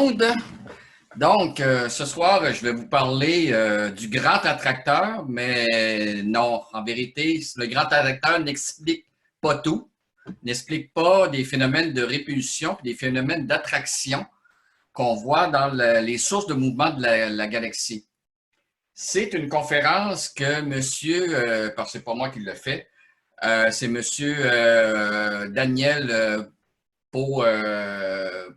monde. Donc, ce soir, je vais vous parler du grand attracteur, mais non, en vérité, le grand attracteur n'explique pas tout, n'explique pas des phénomènes de répulsion et des phénomènes d'attraction qu'on voit dans les sources de mouvement de la galaxie. C'est une conférence que monsieur, parce que c'est pas moi qui le fait, c'est monsieur Daniel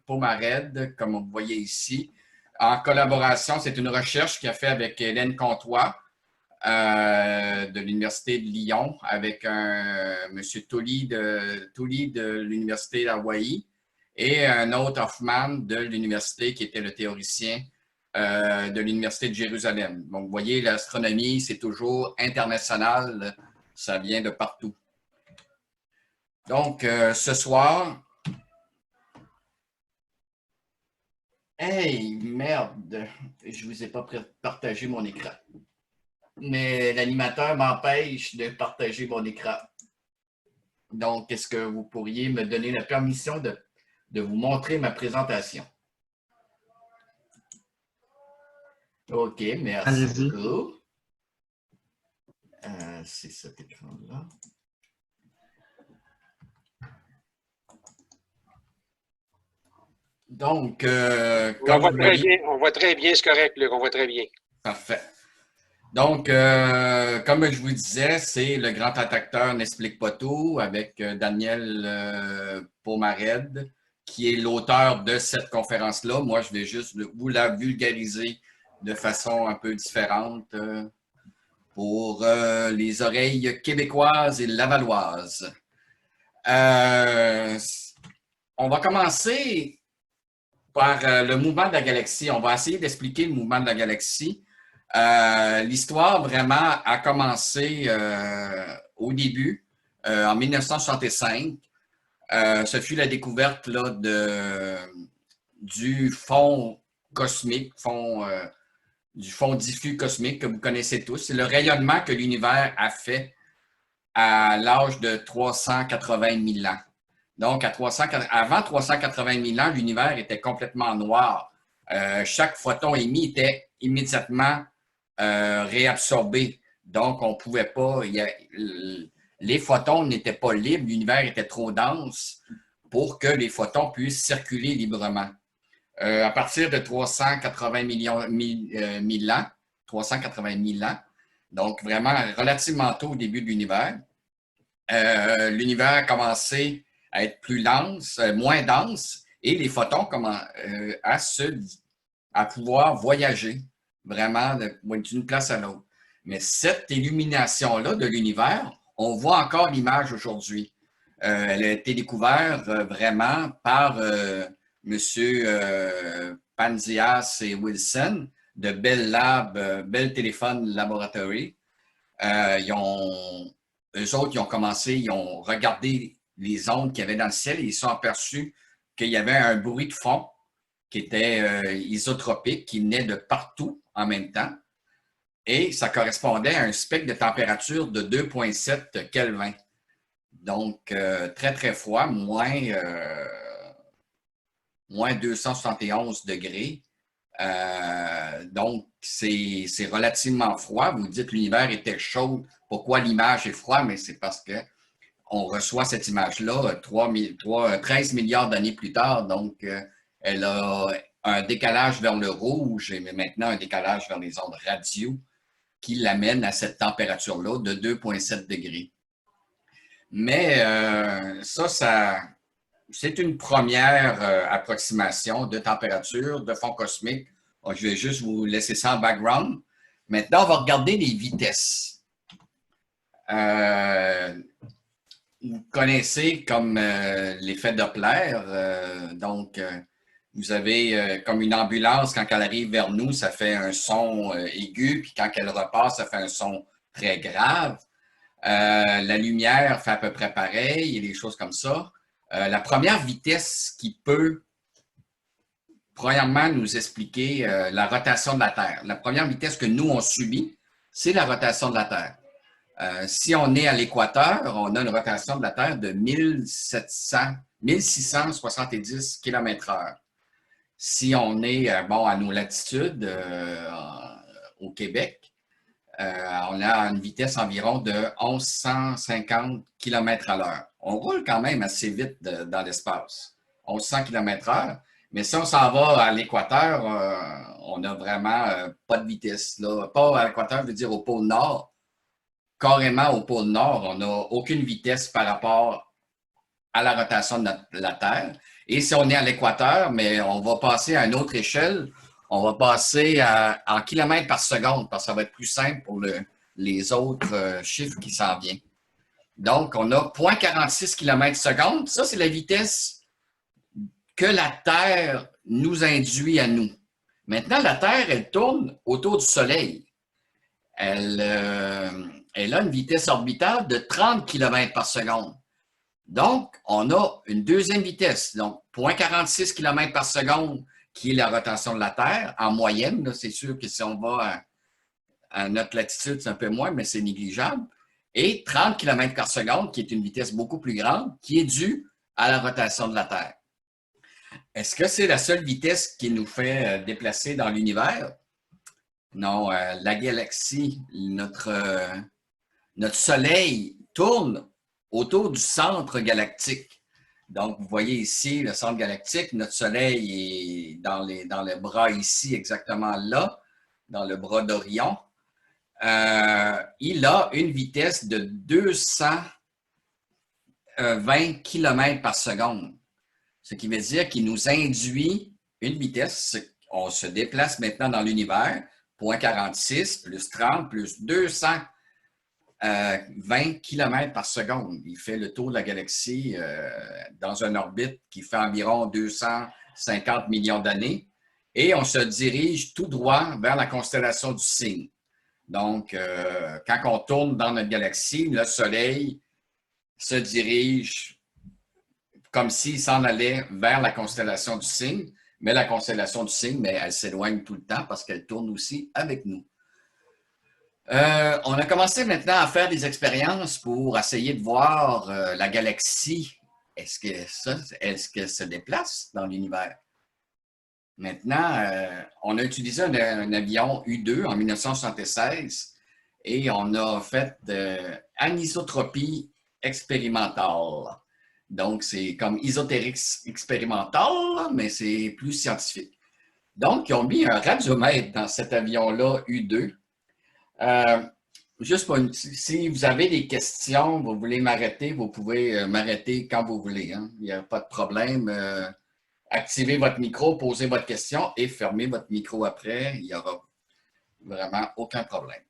Pomarède, comme vous voyez ici, en collaboration. C'est une recherche qu'il a fait avec Hélène Comtois de l'Université de Lyon, avec M. Tully de l'Université d'Hawaï et un autre Hoffman de l'Université qui était le théoricien de l'Université de Jérusalem. Donc, vous voyez, l'astronomie, c'est toujours international, ça vient de partout. Donc, ce soir, hey, merde, je ne vous ai pas partagé mon écran. Mais l'animateur m'empêche de partager mon écran. Donc, est-ce que vous pourriez me donner la permission de vous montrer ma présentation? OK, merci beaucoup. C'est cet écran-là. Donc, on voit très bien, c'est correct, Luc, on voit très bien. Parfait. Donc, comme je vous disais, c'est le grand attracteur n'explique pas tout avec Daniel Pomarède, qui est l'auteur de cette conférence-là. Moi, je vais juste vous la vulgariser de façon un peu différente pour les oreilles québécoises et lavalloises. On va commencer par le mouvement de la galaxie. On va essayer d'expliquer le mouvement de la galaxie. L'histoire vraiment a commencé au début, en 1965. Ce fut la découverte là, du fond cosmique, du fond diffus cosmique que vous connaissez tous. C'est le rayonnement que l'univers a fait à l'âge de 380 000 ans. Donc, avant 380 000 ans, l'univers était complètement noir. Chaque photon émis était immédiatement réabsorbé. Donc, on ne pouvait pas... les photons n'étaient pas libres, l'univers était trop dense pour que les photons puissent circuler librement. À partir de 380 000 ans, 380 000 ans, donc vraiment relativement tôt au début de l'univers, l'univers a commencé à être plus dense, moins dense, et les photons commencent à pouvoir voyager vraiment d'une place à l'autre. Mais cette illumination-là de l'univers, on voit encore l'image aujourd'hui. Elle a été découverte vraiment par M. Panzias et Wilson de Bell Lab, Bell Telephone Laboratory. Eux autres, ils ont regardé les ondes qu'il y avait dans le ciel et ils se sont aperçus qu'il y avait un bruit de fond qui était isotropique, qui venait de partout en même temps. Et ça correspondait à un spectre de température de 2,7 Kelvin. Donc, très, très froid, moins 271 degrés. Donc, c'est relativement froid. Vous dites que l'univers était chaud. Pourquoi l'image est froide? Mais c'est parce qu'on reçoit cette image-là 13 milliards d'années plus tard. Donc, elle a un décalage vers le rouge et maintenant un décalage vers les ondes radio qui l'amène à cette température-là de 2,7 degrés. Mais c'est une première approximation de température, de fond cosmique. Je vais juste vous laisser ça en background. Maintenant, on va regarder les vitesses. Vous connaissez comme l'effet Doppler. Vous avez comme une ambulance, quand elle arrive vers nous, ça fait un son aigu, puis quand elle repasse, ça fait un son très grave. La lumière fait à peu près pareil et des choses comme ça. La première vitesse qui peut, premièrement, nous expliquer la rotation de la Terre. La première vitesse que nous, on subit, c'est la rotation de la Terre. Si on est à l'équateur, on a une rotation de la Terre de 1670 km/h. si on est bon, à nos latitudes au Québec, on a une vitesse environ de 1150 km à l'heure. On roule quand même assez vite dans l'espace, 1100 km/h. Mais si on s'en va à l'équateur, on n'a vraiment pas de vitesse. Là. Pas à l'équateur, je veux dire au pôle Nord. Carrément au pôle Nord, on n'a aucune vitesse par rapport à la rotation de la Terre. Et si on est à l'équateur, mais on va passer à une autre échelle, on va passer en kilomètres par seconde, parce que ça va être plus simple pour les autres chiffres qui s'en viennent. Donc, on a 0,46 km/s. Ça, c'est la vitesse que la Terre nous induit à nous. Maintenant, la Terre, elle tourne autour du Soleil. Elle a une vitesse orbitale de 30 km/s. Donc, on a une deuxième vitesse, donc 0,46 km/s, qui est la rotation de la Terre, en moyenne. C'est sûr que si on va à notre latitude, c'est un peu moins, mais c'est négligeable. Et 30 km/s, qui est une vitesse beaucoup plus grande, qui est due à la rotation de la Terre. Est-ce que c'est la seule vitesse qui nous fait déplacer dans l'univers? Non, la galaxie, notre Soleil tourne autour du centre galactique. Donc, vous voyez ici le centre galactique. Notre Soleil est dans le bras ici, exactement là, dans le bras d'Orion. Il a une vitesse de 220 km/s. Ce qui veut dire qu'il nous induit une vitesse. On se déplace maintenant dans l'univers. 0,46 plus 30 plus 220 km/s. Il fait le tour de la galaxie dans une orbite qui fait environ 250 millions d'années. Et on se dirige tout droit vers la constellation du Cygne. Donc, quand on tourne dans notre galaxie, le Soleil se dirige comme s'il s'en allait vers la constellation du Cygne. Mais la constellation du Cygne, elle s'éloigne tout le temps parce qu'elle tourne aussi avec nous. On a commencé maintenant à faire des expériences pour essayer de voir la galaxie. Est-ce qu'elle se déplace dans l'univers? Maintenant, on a utilisé un avion U-2 en 1976 et on a fait anisotropie expérimentale. Donc, c'est comme ésotérix expérimental, mais c'est plus scientifique. Donc, ils ont mis un radiomètre dans cet avion-là U-2. Juste si vous avez des questions, vous voulez m'arrêter, vous pouvez m'arrêter quand vous voulez. Hein? Il n'y a pas de problème. Activez votre micro, posez votre question et fermez votre micro après. Il n'y aura vraiment aucun problème.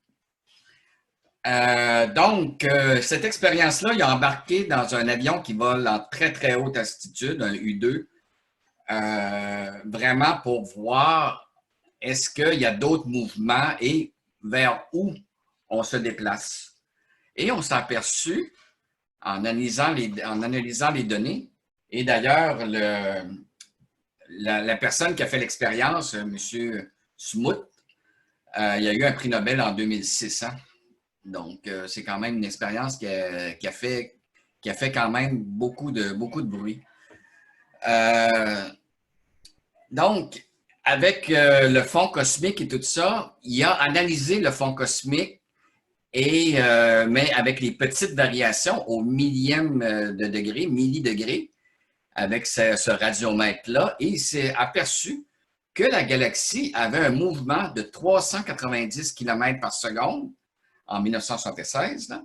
Donc, cette expérience-là, il a embarqué dans un avion qui vole en très, très haute altitude, un U-2, vraiment pour voir est-ce qu'il y a d'autres mouvements et vers où on se déplace. Et on s'est aperçu, en analysant les données, et d'ailleurs, la personne qui a fait l'expérience, M. Smoot, il y a eu un prix Nobel en 2006. Hein? Donc, c'est quand même une expérience qui a fait quand même beaucoup de bruit. Donc, avec le fond cosmique et tout ça, il a analysé le fond cosmique, mais avec les petites variations au millième de degré, millidegré, avec ce radiomètre-là, et il s'est aperçu que la galaxie avait un mouvement de 390 km/s en 1976, là,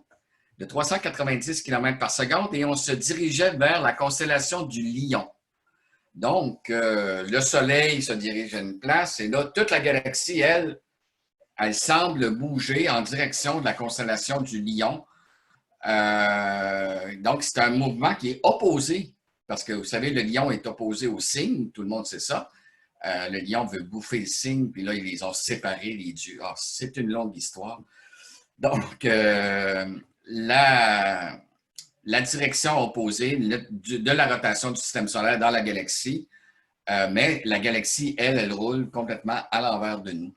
de 390 km/s, et on se dirigeait vers la constellation du Lion. Donc, le Soleil se dirige à une place, et là, toute la galaxie, elle semble bouger en direction de la constellation du Lion. Donc, c'est un mouvement qui est opposé, parce que vous savez, le Lion est opposé au Cygne, tout le monde sait ça. Le Lion veut bouffer le Cygne, puis là, ils les ont séparés, les dieux. Ah, c'est une longue histoire. Donc, la direction opposée de la rotation du système solaire dans la galaxie, mais la galaxie, elle roule complètement à l'envers de nous.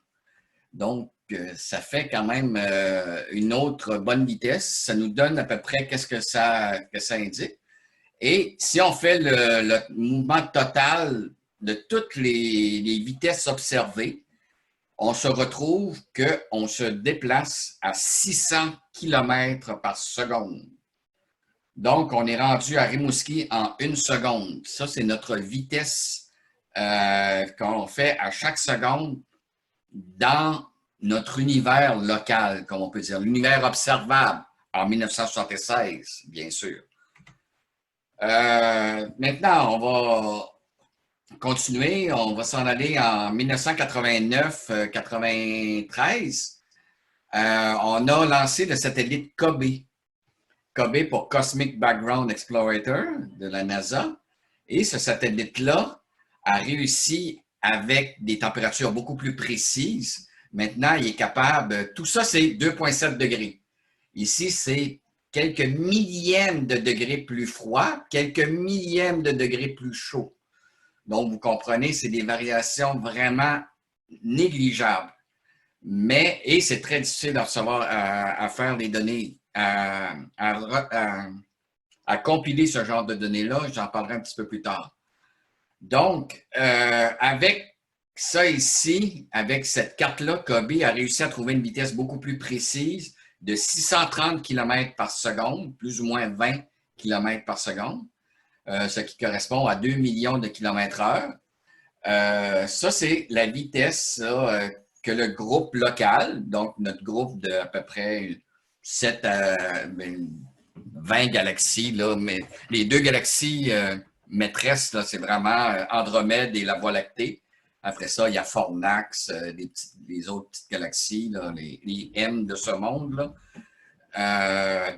Donc, ça fait quand même une autre bonne vitesse. Ça nous donne à peu près qu'est-ce que ça indique. Et si on fait le mouvement total de toutes les vitesses observées, on se retrouve qu'on se déplace à 600 km par seconde. Donc, on est rendu à Rimouski en 1 seconde. Ça, c'est notre vitesse qu'on fait à chaque seconde dans notre univers local, comme on peut dire, l'univers observable en 1976, bien sûr. Maintenant, on va continuer. On va s'en aller en 1989-93. On a lancé le satellite COBE. COBE pour Cosmic Background Explorator de la NASA. Et ce satellite-là a réussi avec des températures beaucoup plus précises. Maintenant, il est capable, tout ça c'est 2,7 degrés. Ici, c'est quelques millièmes de degrés plus froid, quelques millièmes de degrés plus chaud. Donc, vous comprenez, c'est des variations vraiment négligeables. Et c'est très difficile de recevoir, à faire des données, à compiler ce genre de données-là. J'en parlerai un petit peu plus tard. Donc, avec ça ici, avec cette carte-là, COBE a réussi à trouver une vitesse beaucoup plus précise de 630 km par seconde, plus ou moins 20 km par seconde, ce qui correspond à 2 millions de kilomètres/heure. Ça, c'est la vitesse que le groupe local, donc notre groupe de à peu près 7 à 20 galaxies, là, mais les 2 galaxies maîtresses, c'est vraiment Andromède et la Voie lactée. Après ça, il y a Fornax, les autres petites galaxies, là, les M de ce monde,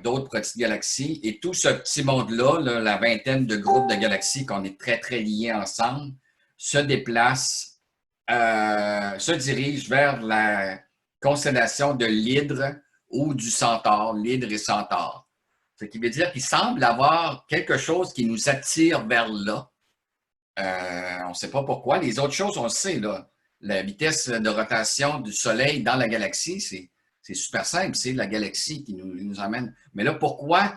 d'autres petites galaxies. Et tout ce petit monde-là, là, la vingtaine de groupes de galaxies qu'on est très, très liés ensemble, se déplace, se dirige vers la constellation de l'Hydre ou du Centaure, l'Hydre et Centaure. Ce qui veut dire qu'il semble avoir quelque chose qui nous attire vers là. On ne sait pas pourquoi. Les autres choses, on le sait, là. La vitesse de rotation du Soleil dans la galaxie, c'est super simple. C'est la galaxie qui nous emmène. Mais là, pourquoi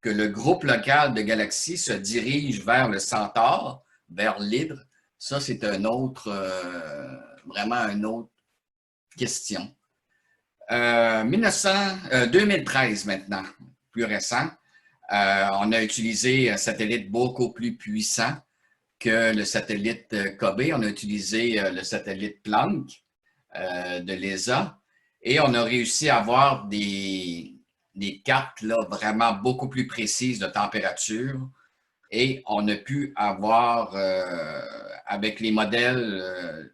que le groupe local de galaxies se dirige vers le Centaure, vers l'Hydre? Ça, c'est vraiment une autre question. 2013 maintenant, plus récent, on a utilisé un satellite beaucoup plus puissant que le satellite COBE. On a utilisé le satellite Planck de l'ESA et on a réussi à avoir des cartes là, vraiment beaucoup plus précises de température et on a pu avoir, avec les modèles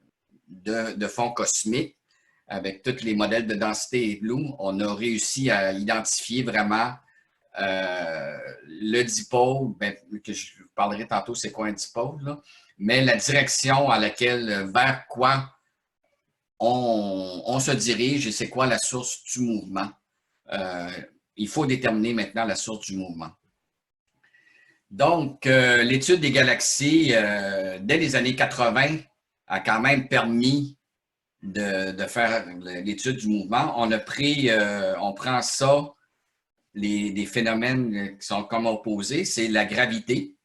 de fond cosmique, avec tous les modèles de densité et Blue, on a réussi à identifier vraiment le dipôle, que je vous parlerai tantôt, c'est quoi un dipôle, là, mais la direction vers quoi on se dirige et c'est quoi la source du mouvement. Il faut déterminer maintenant la source du mouvement. Donc, l'étude des galaxies, dès les années 80, a quand même permis de faire l'étude du mouvement. On prend ça, des phénomènes qui sont comme opposés, c'est la gravité,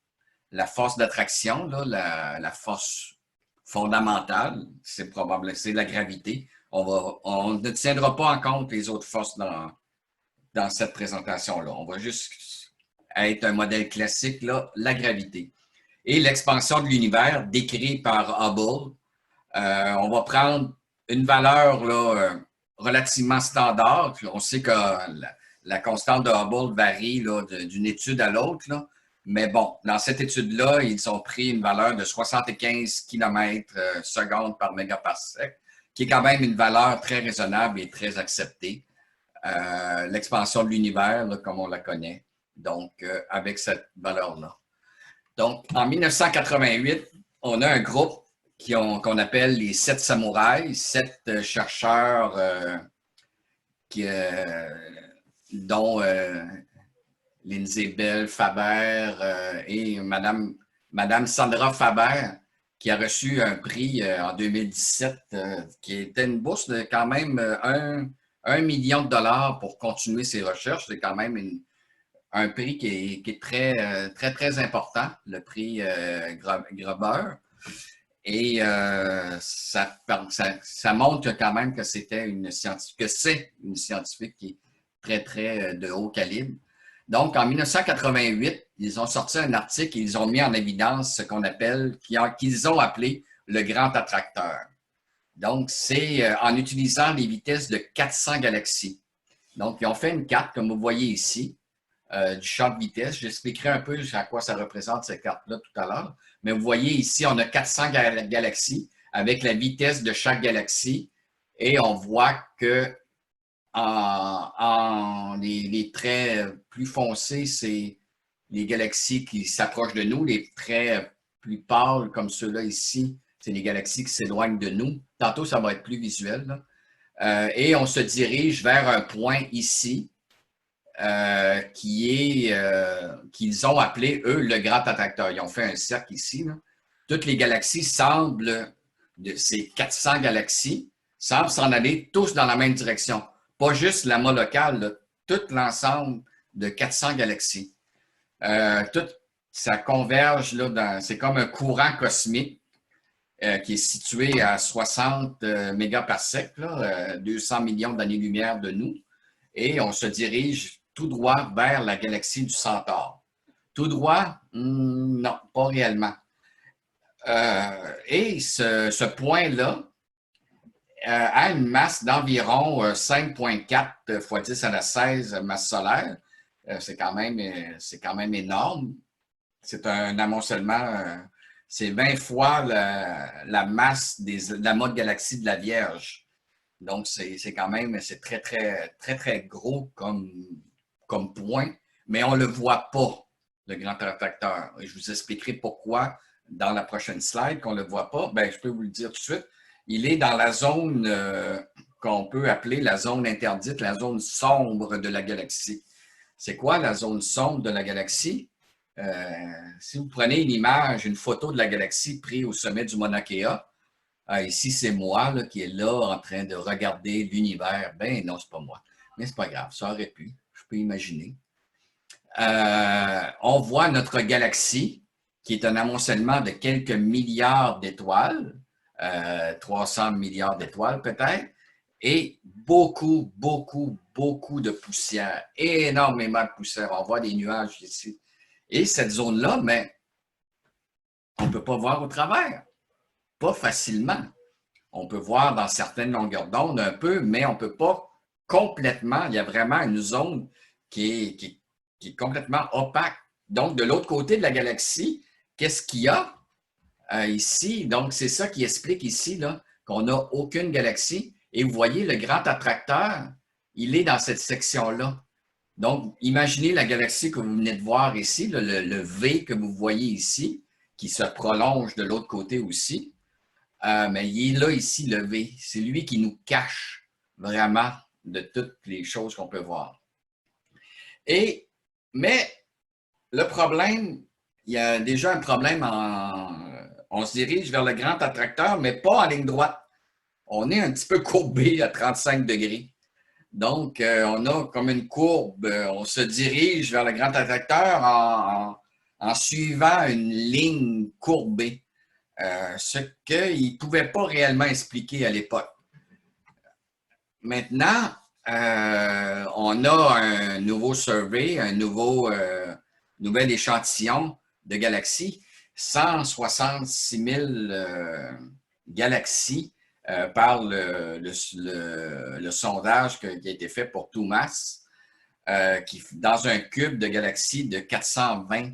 la force d'attraction, la force fondamentale, c'est la gravité. On ne tiendra pas en compte les autres forces dans cette présentation-là. On va juste être un modèle classique, là, la gravité. Et l'expansion de l'univers décrit par Hubble. On va prendre une valeur là, relativement standard. Puis on sait que la constante de Hubble varie d'une étude à l'autre. Mais bon, dans cette étude-là, ils ont pris une valeur de 75 km/s par mégaparsec, qui est quand même une valeur très raisonnable et très acceptée. L'expansion de l'univers, comme on la connaît, donc avec cette valeur-là. Donc, en 1988, on a un groupe qu'on appelle les 7 samouraïs, 7 chercheurs dont Lindsay Bell Faber et Madame Sandra Faber, qui a reçu un prix en 2017, qui était une bourse de quand même 1 million de dollars pour continuer ses recherches. C'est quand même un prix qui est très, très, très important, le prix Gruber. Et ça montre quand même que c'était une scientifique, que c'est une scientifique qui est très, très de haut calibre. Donc, en 1988, ils ont sorti un article et ils ont mis en évidence ce qu'on appelle, qu'ils ont appelé le grand attracteur. Donc, c'est en utilisant les vitesses de 400 galaxies. Donc, ils ont fait une carte, comme vous voyez ici, du champ de vitesse. J'expliquerai un peu à quoi ça représente cette carte-là tout à l'heure. Mais vous voyez ici, on a 400 galaxies avec la vitesse de chaque galaxie et on voit que les traits plus foncés, c'est les galaxies qui s'approchent de nous. Les traits plus pâles, comme ceux-là ici, c'est les galaxies qui s'éloignent de nous. Tantôt, ça va être plus visuel, là. Et on se dirige vers un point ici qu'ils ont appelé, eux, le grand attracteur. Ils ont fait un cercle ici, là. Toutes les galaxies semblent, de ces 400 galaxies, semblent s'en aller tous dans la même direction. Pas juste l'amas local, là, tout l'ensemble de 400 galaxies. Tout, ça converge, là, c'est comme un courant cosmique qui est situé à 60 mégaparsecs, là, 200 millions d'années-lumière de nous. Et on se dirige tout droit vers la galaxie du Centaure. Tout droit? Non, pas réellement. Et ce point-là a une masse d'environ 5,4 fois 10 à la 16 masse solaire. C'est quand même énorme. C'est un amoncellement, c'est 20 fois la masse de la mode galaxie de la Vierge. Donc, c'est quand même, c'est très, très, très, très gros comme point, mais on ne le voit pas, le grand attracteur. Je vous expliquerai pourquoi dans la prochaine slide qu'on ne le voit pas. Bien, je peux vous le dire tout de suite. Il est dans la zone qu'on peut appeler la zone interdite, la zone sombre de la galaxie. C'est quoi la zone sombre de la galaxie? Si vous prenez une image, une photo de la galaxie prise au sommet du Mauna Kea, ici, c'est moi là, qui est là en train de regarder l'univers. Ben non, c'est pas moi. Mais c'est pas grave, ça aurait pu. Je peux imaginer. On voit notre galaxie, qui est un amoncellement de quelques milliards d'étoiles, 300 milliards d'étoiles peut-être, et beaucoup, beaucoup, beaucoup de poussière, énormément de poussière. On voit des nuages ici. Et cette zone-là, mais on ne peut pas voir au travers. Pas facilement. On peut voir dans certaines longueurs d'onde un peu, mais on ne peut pas complètement. Il y a vraiment une zone qui est complètement opaque. Donc, de l'autre côté de la galaxie, qu'est-ce qu'il y a ici? Donc, c'est ça qui explique ici là, qu'on n'a aucune galaxie. Et vous voyez, le grand attracteur, il est dans cette section-là. Donc, imaginez la galaxie que vous venez de voir ici, le V que vous voyez ici, qui se prolonge de l'autre côté aussi. Mais il est là ici, le V. C'est lui qui nous cache vraiment de toutes les choses qu'on peut voir. Mais le problème, il y a déjà un problème on se dirige vers le grand attracteur, mais pas en ligne droite. On est un petit peu courbé à 35 degrés. Donc, on a comme une courbe, on se dirige vers le grand attracteur en suivant une ligne courbée. Ce qu'il ne pouvait pas réellement expliquer à l'époque. Maintenant, on a un nouveau survey, un nouvel échantillon de galaxies, 166 000 galaxies par le sondage qui a été fait pour TOUMAS, dans un cube de galaxies de 420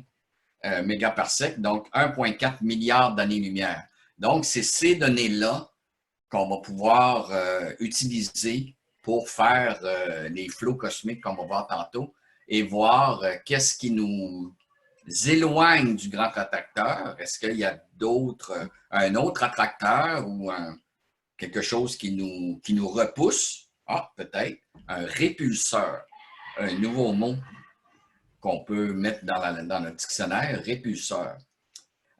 mégaparsec, donc 1,4 milliard d'années-lumière. Donc, c'est ces données-là qu'on va pouvoir utiliser pour faire les flots cosmiques qu'on va voir tantôt et voir qu'est-ce qui nous éloigne du grand attracteur. Est-ce qu'il y a un autre attracteur ou quelque chose qui nous repousse? Ah, peut-être. Un répulseur, un nouveau mot qu'on peut mettre dans notre dictionnaire, répulseur.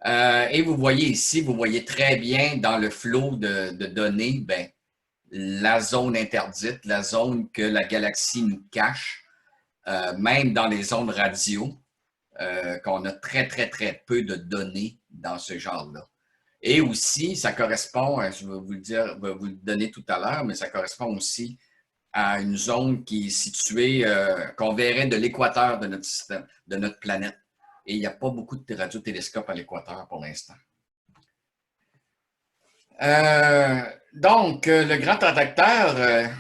Et vous voyez ici, vous voyez très bien dans le flot de données, ben, la zone interdite, la zone que la galaxie nous cache, même dans les ondes radio, qu'on a très, très, très peu de données dans ce genre-là. Et aussi, ça correspond, je vais vous le dire, je vais vous le donner tout à l'heure, mais ça correspond aussi à une zone qui est située, qu'on verrait de l'équateur de notre système, de notre planète. Et il n'y a pas beaucoup de radiotélescopes à l'équateur pour l'instant. Donc, le grand attracteur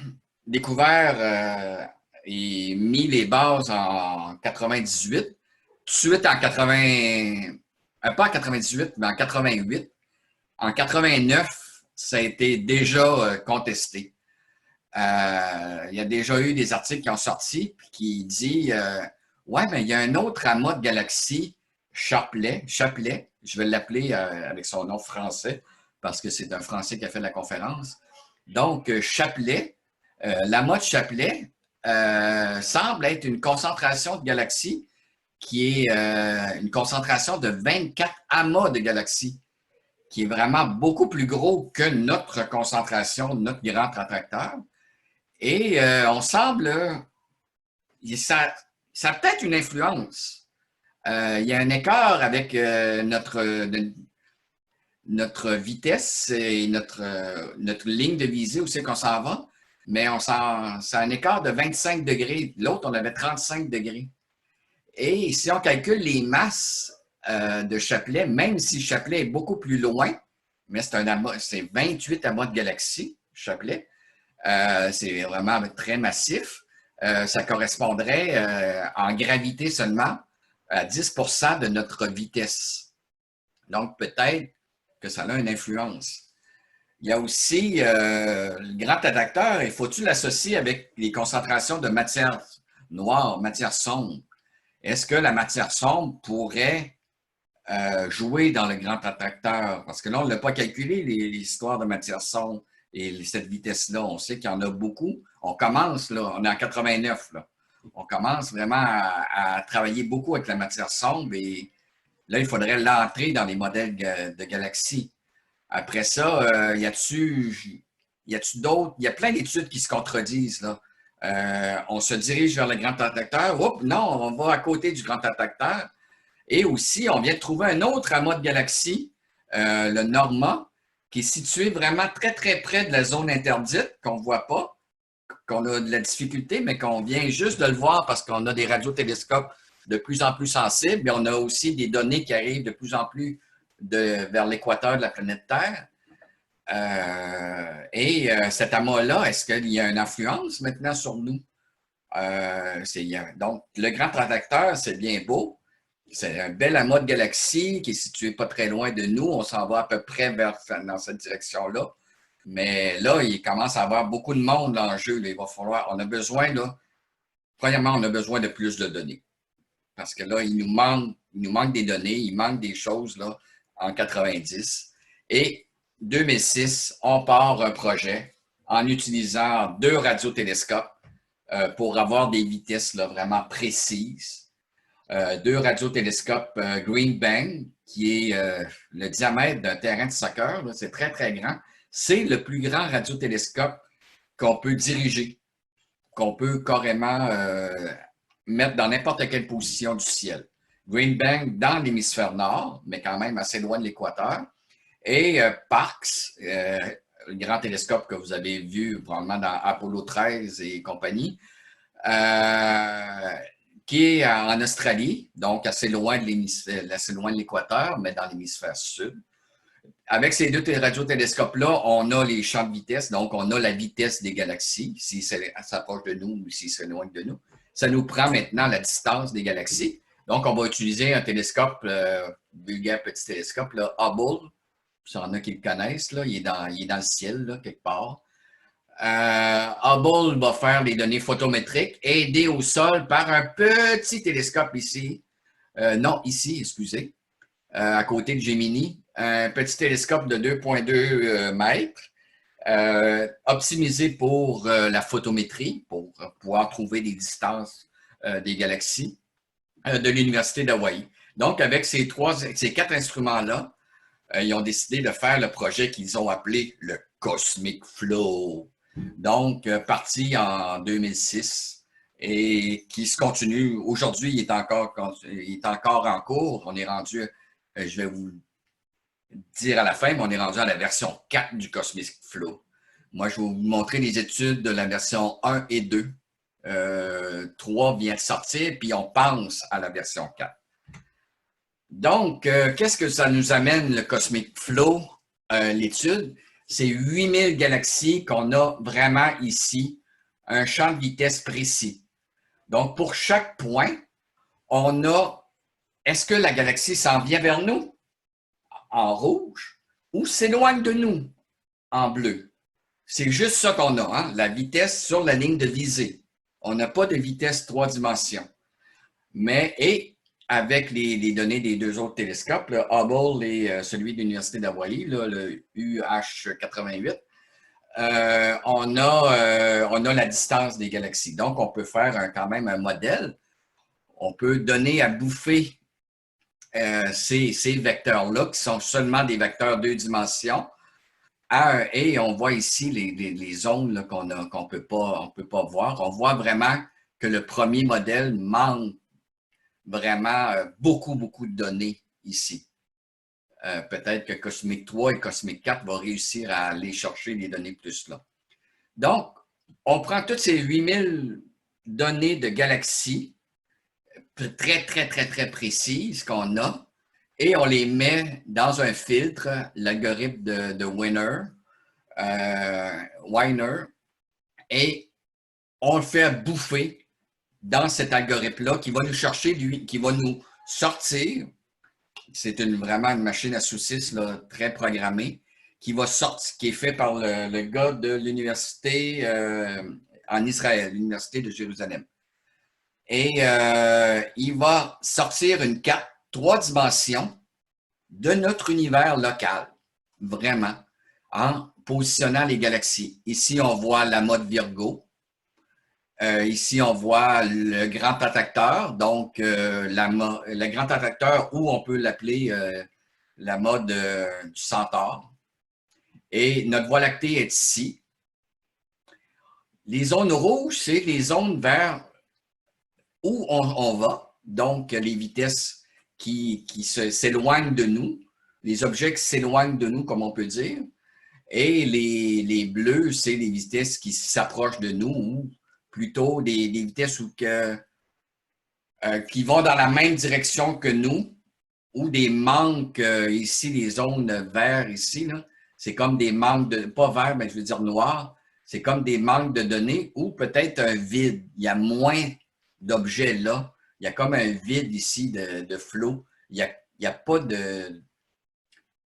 découvert et mis les bases en 98, tout de suite en 80, pas en 98, mais en 88. En 89, ça a été déjà contesté. Il y a déjà eu des articles qui ont sorti qui disent ouais, mais il y a un autre amas de galaxies, Chapelet, je vais l'appeler avec son nom français parce que c'est un Français qui a fait la conférence. Donc, Chapelet, l'amas de Chapelet semble être une concentration de galaxies qui est une concentration de 24 amas de galaxies, qui est vraiment beaucoup plus gros que notre concentration, notre grand attracteur. Et on semble, ça a peut-être une influence. Il y a un écart avec notre vitesse et notre ligne de visée où c'est qu'on s'en va, mais c'est un écart de 25 degrés. L'autre, on avait 35 degrés. Et si on calcule les masses de Chapelet, même si Chapelet est beaucoup plus loin, mais c'est 28 amas de galaxies, Chapelet, c'est vraiment très massif. Ça correspondrait en gravité seulement à 10% de notre vitesse. Donc, peut-être que ça a une influence. Il y a aussi le grand attracteur, il faut-tu l'associer avec les concentrations de matière noire, matière sombre? Est-ce que la matière sombre pourrait jouer dans le grand attracteur? Parce que là, on ne l'a pas calculé, les histoires de matière sombre et cette vitesse-là. On sait qu'il y en a beaucoup. On commence, là, on est en 89, là. On commence vraiment à travailler beaucoup avec la matière sombre et là, il faudrait l'entrer dans les modèles de galaxies. Après ça, y a-tu d'autres? Il y a plein d'études qui se contredisent, là. On se dirige vers le grand attracteur. Oups, non, on va à côté du grand attracteur. Et aussi, on vient de trouver un autre amas de galaxies, le Norma, qui est situé vraiment très, très près de la zone interdite, qu'on ne voit pas, qu'on a de la difficulté, mais qu'on vient juste de le voir parce qu'on a des radiotélescopes de plus en plus sensibles, mais on a aussi des données qui arrivent de plus en plus vers l'équateur de la planète Terre. Cet amas-là, est-ce qu'il y a une influence maintenant sur nous? Donc, le grand attracteur, c'est bien beau. C'est un bel amas de galaxies qui est situé pas très loin de nous. On s'en va à peu près dans cette direction-là. Mais là, il commence à y avoir beaucoup de monde dans le jeu. Là. Il va falloir, on a besoin, là, premièrement, on a besoin de plus de données. Parce que là, il nous manque des données, il manque des choses là, en 90. Et 2006, on part un projet en utilisant 2 radiotélescopes pour avoir des vitesses là, vraiment précises. 2 radiotélescopes Green Bang, qui est le diamètre d'un terrain de soccer, c'est très, très grand. C'est le plus grand radiotélescope qu'on peut diriger, qu'on peut carrément mettre dans n'importe quelle position du ciel. Green Bang dans l'hémisphère nord, mais quand même assez loin de l'équateur. Et Parkes, le grand télescope que vous avez vu probablement dans Apollo 13 et compagnie, qui est en Australie, donc assez loin de l'équateur, mais dans l'hémisphère sud. Avec ces 2 radiotélescopes-là, on a les champs de vitesse, donc on a la vitesse des galaxies, si ça s'approche de nous ou si c'est loin de nous. Ça nous prend maintenant la distance des galaxies. Donc, on va utiliser un télescope, vulgaire petit télescope, là, Hubble. Il y en a qui le connaissent, là, il est dans le ciel, là, quelque part. Hubble va faire des données photométriques aidées au sol par un petit télescope ici. Non, ici, excusez, à côté de Gemini. Un petit télescope de 2,2 mètres, optimisé pour la photométrie, pour pouvoir trouver des distances des galaxies, de l'Université d'Hawaï. Donc, avec ces 4 instruments-là, ils ont décidé de faire le projet qu'ils ont appelé le Cosmic Flow. Donc, parti en 2006 et qui se continue. Aujourd'hui, il est encore en cours. On est rendu, je vais vous dire à la fin, mais on est rendu à la version 4 du Cosmic Flow. Moi, je vais vous montrer les études de la version 1 et 2. 3 vient de sortir, puis on pense à la version 4. Donc, qu'est-ce que ça nous amène, le Cosmic Flow, l'étude? C'est 8000 galaxies qu'on a vraiment ici, un champ de vitesse précis. Donc, pour chaque point, on a, est-ce que la galaxie s'en vient vers nous en rouge ou s'éloigne de nous en bleu? C'est juste ça qu'on a, hein? La vitesse sur la ligne de visée. On n'a pas de vitesse 3 dimensions. Et avec les données des 2 autres télescopes, le Hubble et celui de l'Université d'Hawaï, le UH-88, on a la distance des galaxies. Donc, on peut faire quand même un modèle. On peut donner à bouffer ces vecteurs-là, qui sont seulement des vecteurs 2 dimensions, et on voit ici les zones qu'on ne peut pas voir. On voit vraiment que le premier modèle manque vraiment beaucoup de données ici. Peut-être que Cosmic 3 et Cosmic 4 vont réussir à aller chercher les données plus là. Donc, on prend toutes ces 8000 données de galaxies très précises qu'on a et on les met dans un filtre, l'algorithme de Winer, et on le fait bouffer dans cet algorithme-là qui va nous chercher, qui va nous sortir. C'est vraiment une machine à saucisses là, très programmée qui va sortir, qui est fait par le gars de l'université en Israël, l'université de Jérusalem. Et il va sortir une carte 3 dimensions de notre univers local, vraiment, en positionnant les galaxies. Ici, on voit la mode Virgo. Ici, on voit le grand attracteur, donc le grand attracteur, ou on peut l'appeler la mode du Centaure. Et notre Voie lactée est ici. Les zones rouges, c'est les zones vers où on va, donc les vitesses qui s'éloignent de nous, les objets qui s'éloignent de nous, comme on peut dire. Et les bleus, c'est les vitesses qui s'approchent de nous, ou plutôt des vitesses qui vont dans la même direction que nous, ou des manques, ici, les zones vertes ici, c'est comme des manques de, pas vert, mais je veux dire noir, c'est comme des manques de données, ou peut-être un vide. Il y a moins d'objets là. Il y a comme un vide ici de flot. Il n'y a pas de...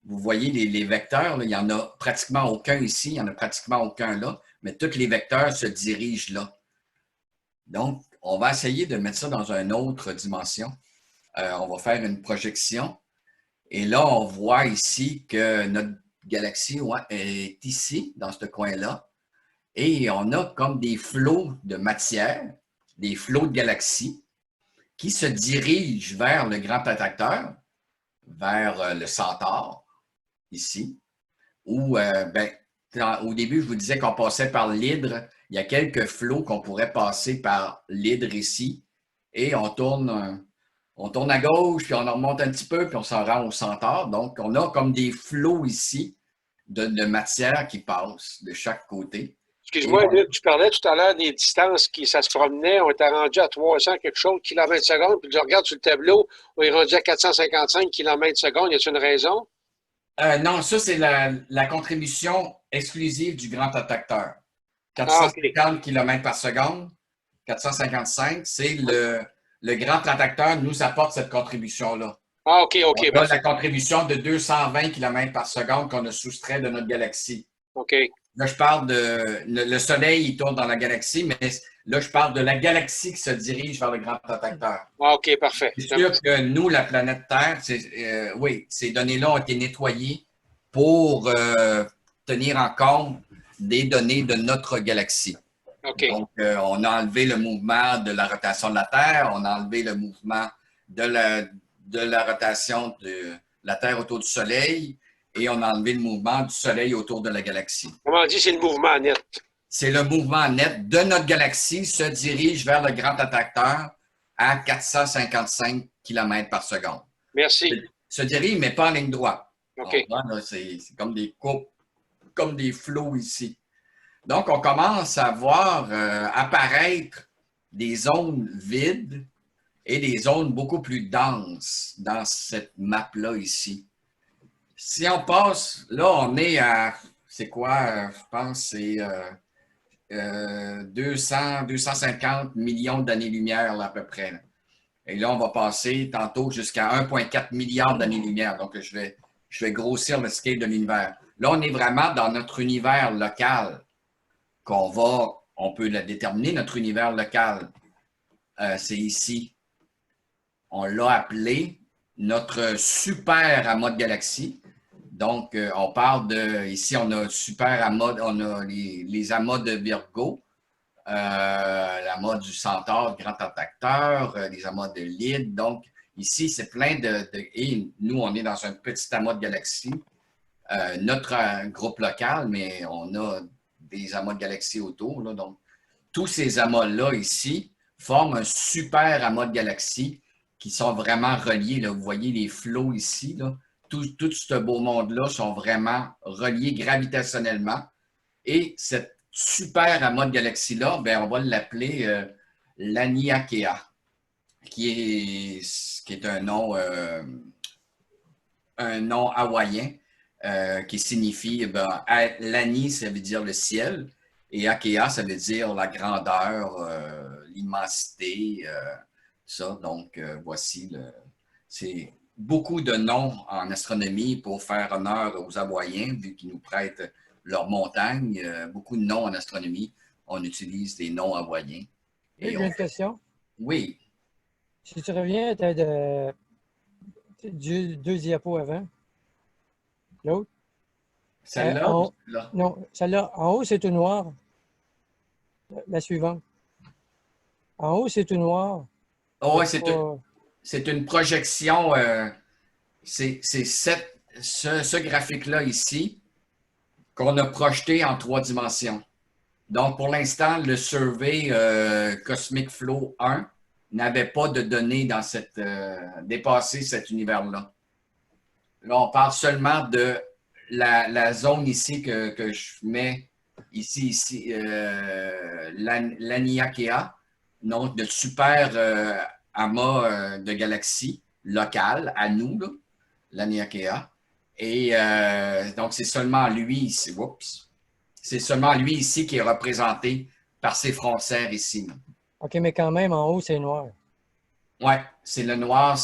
Vous voyez les vecteurs, là, il n'y en a pratiquement aucun ici, il n'y en a pratiquement aucun là, mais tous les vecteurs se dirigent là. Donc, on va essayer de mettre ça dans une autre dimension. On va faire une projection. Et là, on voit ici que notre galaxie est ici, dans ce coin-là. Et on a comme des flots de matière, des flots de galaxies qui se dirigent vers le grand attracteur, vers le Centaure, ici. Où, au début, je vous disais qu'on passait par l'hydre. Il y a quelques flots qu'on pourrait passer par l'hydre ici. Et on tourne à gauche, puis on remonte un petit peu, puis on s'en rend au Centaure. Donc, on a comme des flots ici de matière qui passent de chaque côté. Excuse-moi, Luc, tu parlais tout à l'heure des distances ça se promenait. On était rendu à 300 quelque chose km/s, puis je regarde sur le tableau, on est rendu à 455 km/s. Y a-t-il une raison? Non, ça, c'est la contribution exclusive du grand attracteur. 450 km/s, 455, c'est le grand attracteur nous apporte cette contribution-là. Ah, OK. On a la contribution de 220 km/s qu'on a soustrait de notre galaxie. OK. Là, je parle le Soleil, il tourne dans la galaxie, mais là, je parle de la galaxie qui se dirige vers le grand attracteur. Ah, OK, parfait. C'est sûr que nous, la planète Terre, oui, ces données-là ont été nettoyées pour tenir en compte des données de notre galaxie. Okay. Donc, on a enlevé le mouvement de la rotation de la Terre, on a enlevé le mouvement de la rotation de la Terre autour du Soleil et on a enlevé le mouvement du Soleil autour de la galaxie. Comment dit, c'est le mouvement net? C'est le mouvement net de notre galaxie se dirige vers le grand attracteur à 455 km/s. Merci. Se dirige, mais pas en ligne droite. OK. On voit, là, c'est comme des coupes, comme des flots ici. Donc, on commence à voir apparaître des zones vides et des zones beaucoup plus denses dans cette map-là ici. Si on passe, là, on est à, c'est quoi, je pense, c'est 250 millions d'années-lumière, à peu près. Là. Et là, on va passer tantôt jusqu'à 1,4 milliard d'années-lumière. Donc, je vais grossir le scale de l'univers. Là, on est vraiment dans notre univers local on peut le déterminer, notre univers local. C'est ici. On l'a appelé notre super amas de galaxies. Donc, on parle de, ici, on a super amas, on a les amas de Virgo, l'amas du Centaure, grand attracteur, les amas de Lyde. Donc, ici, c'est plein et nous, on est dans un petit amas de galaxies. Notre groupe local, mais on a des amas de galaxies autour. Là, donc, tous ces amas-là ici forment un super amas de galaxies qui sont vraiment reliés. Là. Vous voyez les flots ici. Là. Tout ce beau monde-là sont vraiment reliés gravitationnellement. Et cette super amas de galaxies-là, ben, on va l'appeler l'Aniakea, qui est un nom hawaïen qui signifie, ben, Lani, ça veut dire le ciel, et Akea, ça veut dire la grandeur, l'immensité, ça. Donc, voici, c'est beaucoup de noms en astronomie pour faire honneur aux Hawaïens, vu qu'ils nous prêtent leurs montagnes. Beaucoup de noms en astronomie, on utilise des noms hawaïens. J'ai une question. Oui. Si tu reviens deux diapos avant, l'autre. Celle-là? Non, celle-là. En haut, c'est tout noir. La suivante. En haut, c'est tout noir. Oh, oui, c'est une projection. C'est ce graphique-là ici qu'on a projeté en 3 dimensions. Donc, pour l'instant, le survey Cosmic Flow 1 n'avait pas de données dans dépasser cet univers-là. Là, on parle seulement de la zone ici que je mets ici, l'Aniakea, donc de super amas de galaxies locales à nous, l'Aniakea. Et donc, c'est seulement lui ici. Oups. C'est seulement lui ici qui est représenté par ces frontières ici. OK, mais quand même, en haut, c'est noir. Oui, c'est le noir.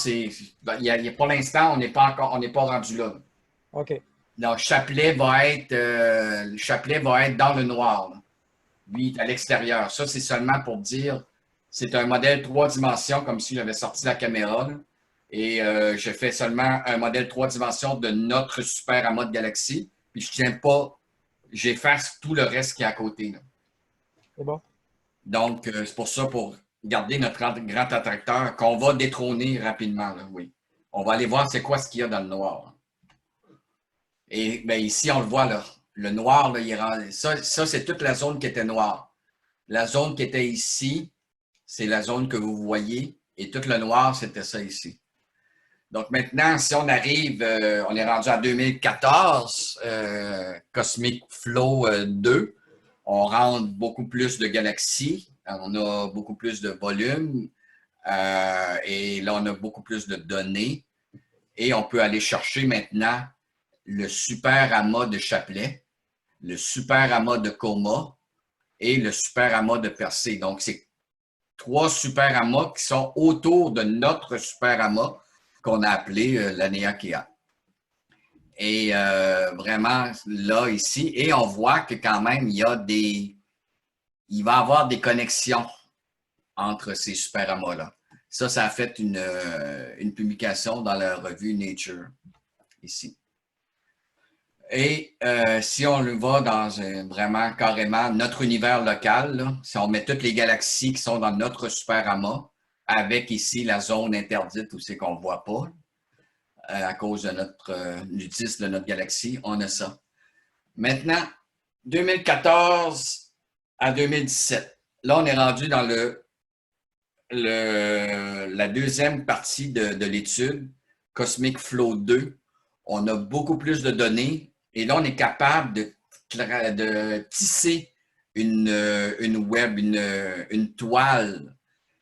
Pour l'instant, on n'est pas rendu là. OK. Donc, Chapelet va être dans le noir. Là. Lui, il est à l'extérieur. Ça, c'est seulement pour dire, c'est un modèle 3 dimensions, comme si j'avais sorti la caméra. Là. Et je fais seulement un modèle 3 dimensions de notre super amas de galaxies. Puis je tiens pas, j'efface tout le reste qui est à côté. C'est bon. Donc, c'est pour ça, pour garder notre grand attracteur, qu'on va détrôner rapidement. Là, oui. On va aller voir c'est quoi ce qu'il y a dans le noir. Et bien, ici, on le voit, là. Le noir, là, ça c'est toute la zone qui était noire. La zone qui était ici, c'est la zone que vous voyez. Et tout le noir, c'était ça ici. Donc maintenant, si on arrive, on est rendu à 2014, Cosmic Flow 2, on rentre beaucoup plus de galaxies, on a beaucoup plus de volume, et là, on a beaucoup plus de données. Et on peut aller chercher maintenant le super amas de Chapelet, le super amas de Coma et le super amas de Persée. Donc, c'est 3 super amas qui sont autour de notre super amas qu'on a appelé l'Aniakea. Et vraiment, là, ici, et on voit que quand même, il va y avoir des connexions entre ces super amas-là. Ça a fait une publication dans la revue Nature, ici. Et si on le va dans vraiment carrément notre univers local, là, si on met toutes les galaxies qui sont dans notre super amas, avec ici la zone interdite où c'est qu'on ne voit pas, à cause de du disque de notre galaxie, on a ça. Maintenant, 2014 à 2017, là, on est rendu dans la deuxième partie de l'étude, Cosmic Flow 2. on a beaucoup plus de données et là, on est capable de tisser une web, une toile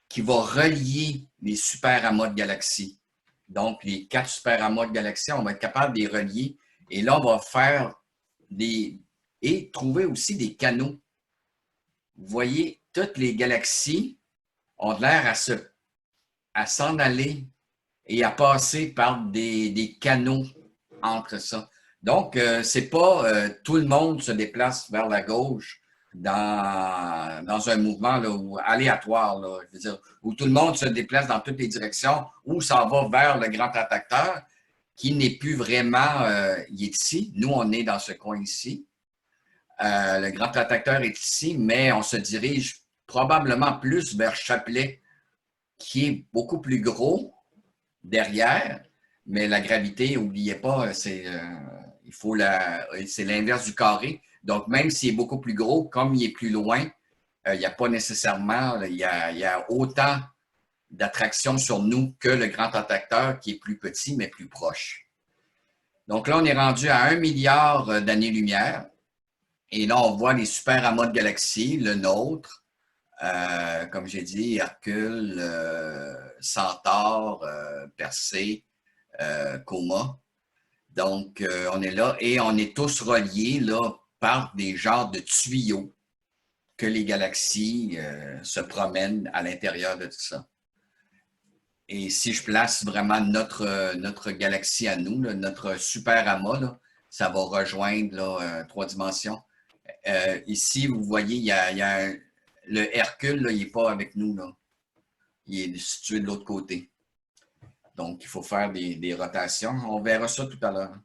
qui va relier les super amas de galaxies. Donc, les 4 super amas de galaxies, on va être capable de les relier et là, on va faire et trouver aussi des canaux. Vous voyez, toutes les galaxies ont l'air à s'en aller et à passer par des canaux entre ça. Donc, c'est pas tout le monde se déplace vers la gauche dans un mouvement là, aléatoire, là, je veux dire, où tout le monde se déplace dans toutes les directions, ou s'en va vers le grand attracteur, qui n'est plus vraiment, il est ici. Nous, on est dans ce coin ici. Le grand attracteur est ici, mais on se dirige probablement plus vers Chapelet, qui est beaucoup plus gros derrière, mais la gravité, n'oubliez pas, c'est l'inverse du carré. Donc, même s'il est beaucoup plus gros, comme il est plus loin, il n'y a pas nécessairement, il y a autant d'attraction sur nous que le grand attracteur qui est plus petit, mais plus proche. Donc là, on est rendu à 1 milliard d'années-lumière. Et là, on voit les super amas de galaxies, le nôtre, comme j'ai dit, Hercule, Centaure, Persée, Coma. Donc, on est là et on est tous reliés là, par des genres de tuyaux que les galaxies se promènent à l'intérieur de tout ça. Et si je place vraiment notre galaxie à nous, là, notre super amas, là, ça va rejoindre là, 3 dimensions. Ici, vous voyez, il y a le Hercule, là, il n'est pas avec nous. Là. Il est situé de l'autre côté. Donc, il faut faire des rotations. On verra ça tout à l'heure.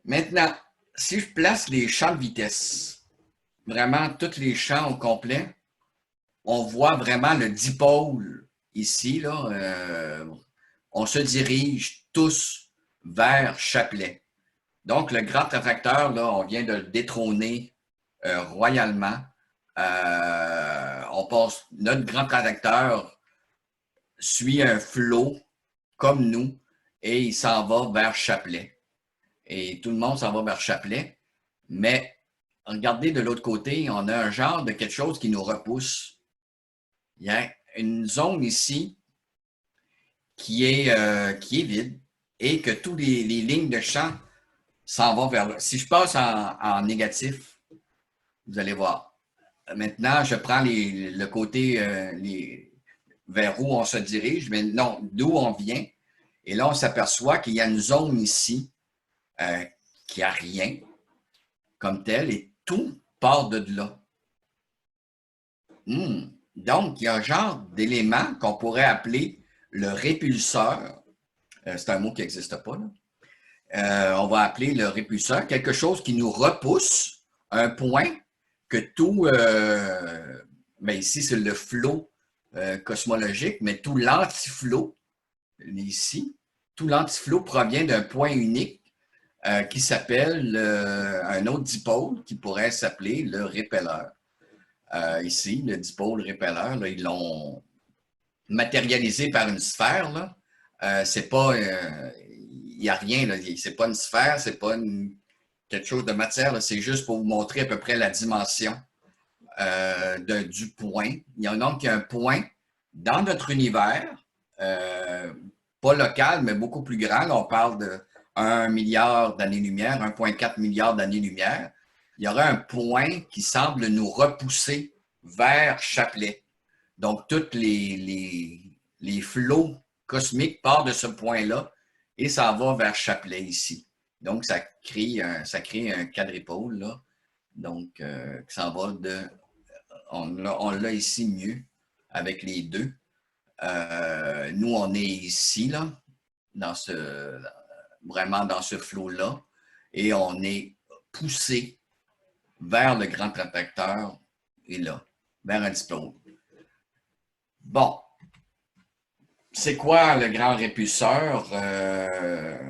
Maintenant, si je place les champs de vitesse, vraiment tous les champs au complet, on voit vraiment le dipôle ici. Là, on se dirige tous vers Chapelet. Donc, le grand attracteur, là, on vient de le détrôner royalement. Notre grand attracteur suit un flot comme nous et il s'en va vers Chapelet. Et tout le monde s'en va vers Chapelet. Mais regardez de l'autre côté, on a un genre de quelque chose qui nous repousse. Il y a une zone ici qui est vide et que toutes les lignes de champ s'en vont vers là. Si je passe en négatif, vous allez voir. Maintenant, je prends le côté vers où on se dirige, mais non, d'où on vient. Et là, on s'aperçoit qu'il y a une zone ici qui n'a rien comme telle et tout part de là. Donc, il y a un genre d'élément qu'on pourrait appeler le répulseur. C'est un mot qui n'existe pas, là. On va appeler le répulseur, quelque chose qui nous repousse, un point que tout, ben ici c'est le flot cosmologique, mais tout l'antiflot, ici, tout l'antiflot provient d'un point unique qui s'appelle un autre dipôle qui pourrait s'appeler le répelleur. Ici, le dipôle répelleur, là, ils l'ont matérialisé par une sphère. Là. C'est pas... il n'y a rien, c'est pas une sphère, c'est pas quelque chose de matière, c'est juste pour vous montrer à peu près la dimension du point. Il y a donc un point dans notre univers, pas local, mais beaucoup plus grand. Là, on parle de 1 milliard d'années-lumière, 1,4 milliard d'années-lumière. Il y aurait un point qui semble nous repousser vers Chapelet. Donc, tous les flots cosmiques partent de ce point-là et ça va vers Chapelet ici. Donc, ça crée un quadripôle, là. Donc, ça va on l'a ici mieux avec les deux. Nous, on est ici, là, vraiment dans ce flot-là, et on est poussé vers le grand attracteur et là, vers un dipôle. Bon. C'est quoi le grand répulseur?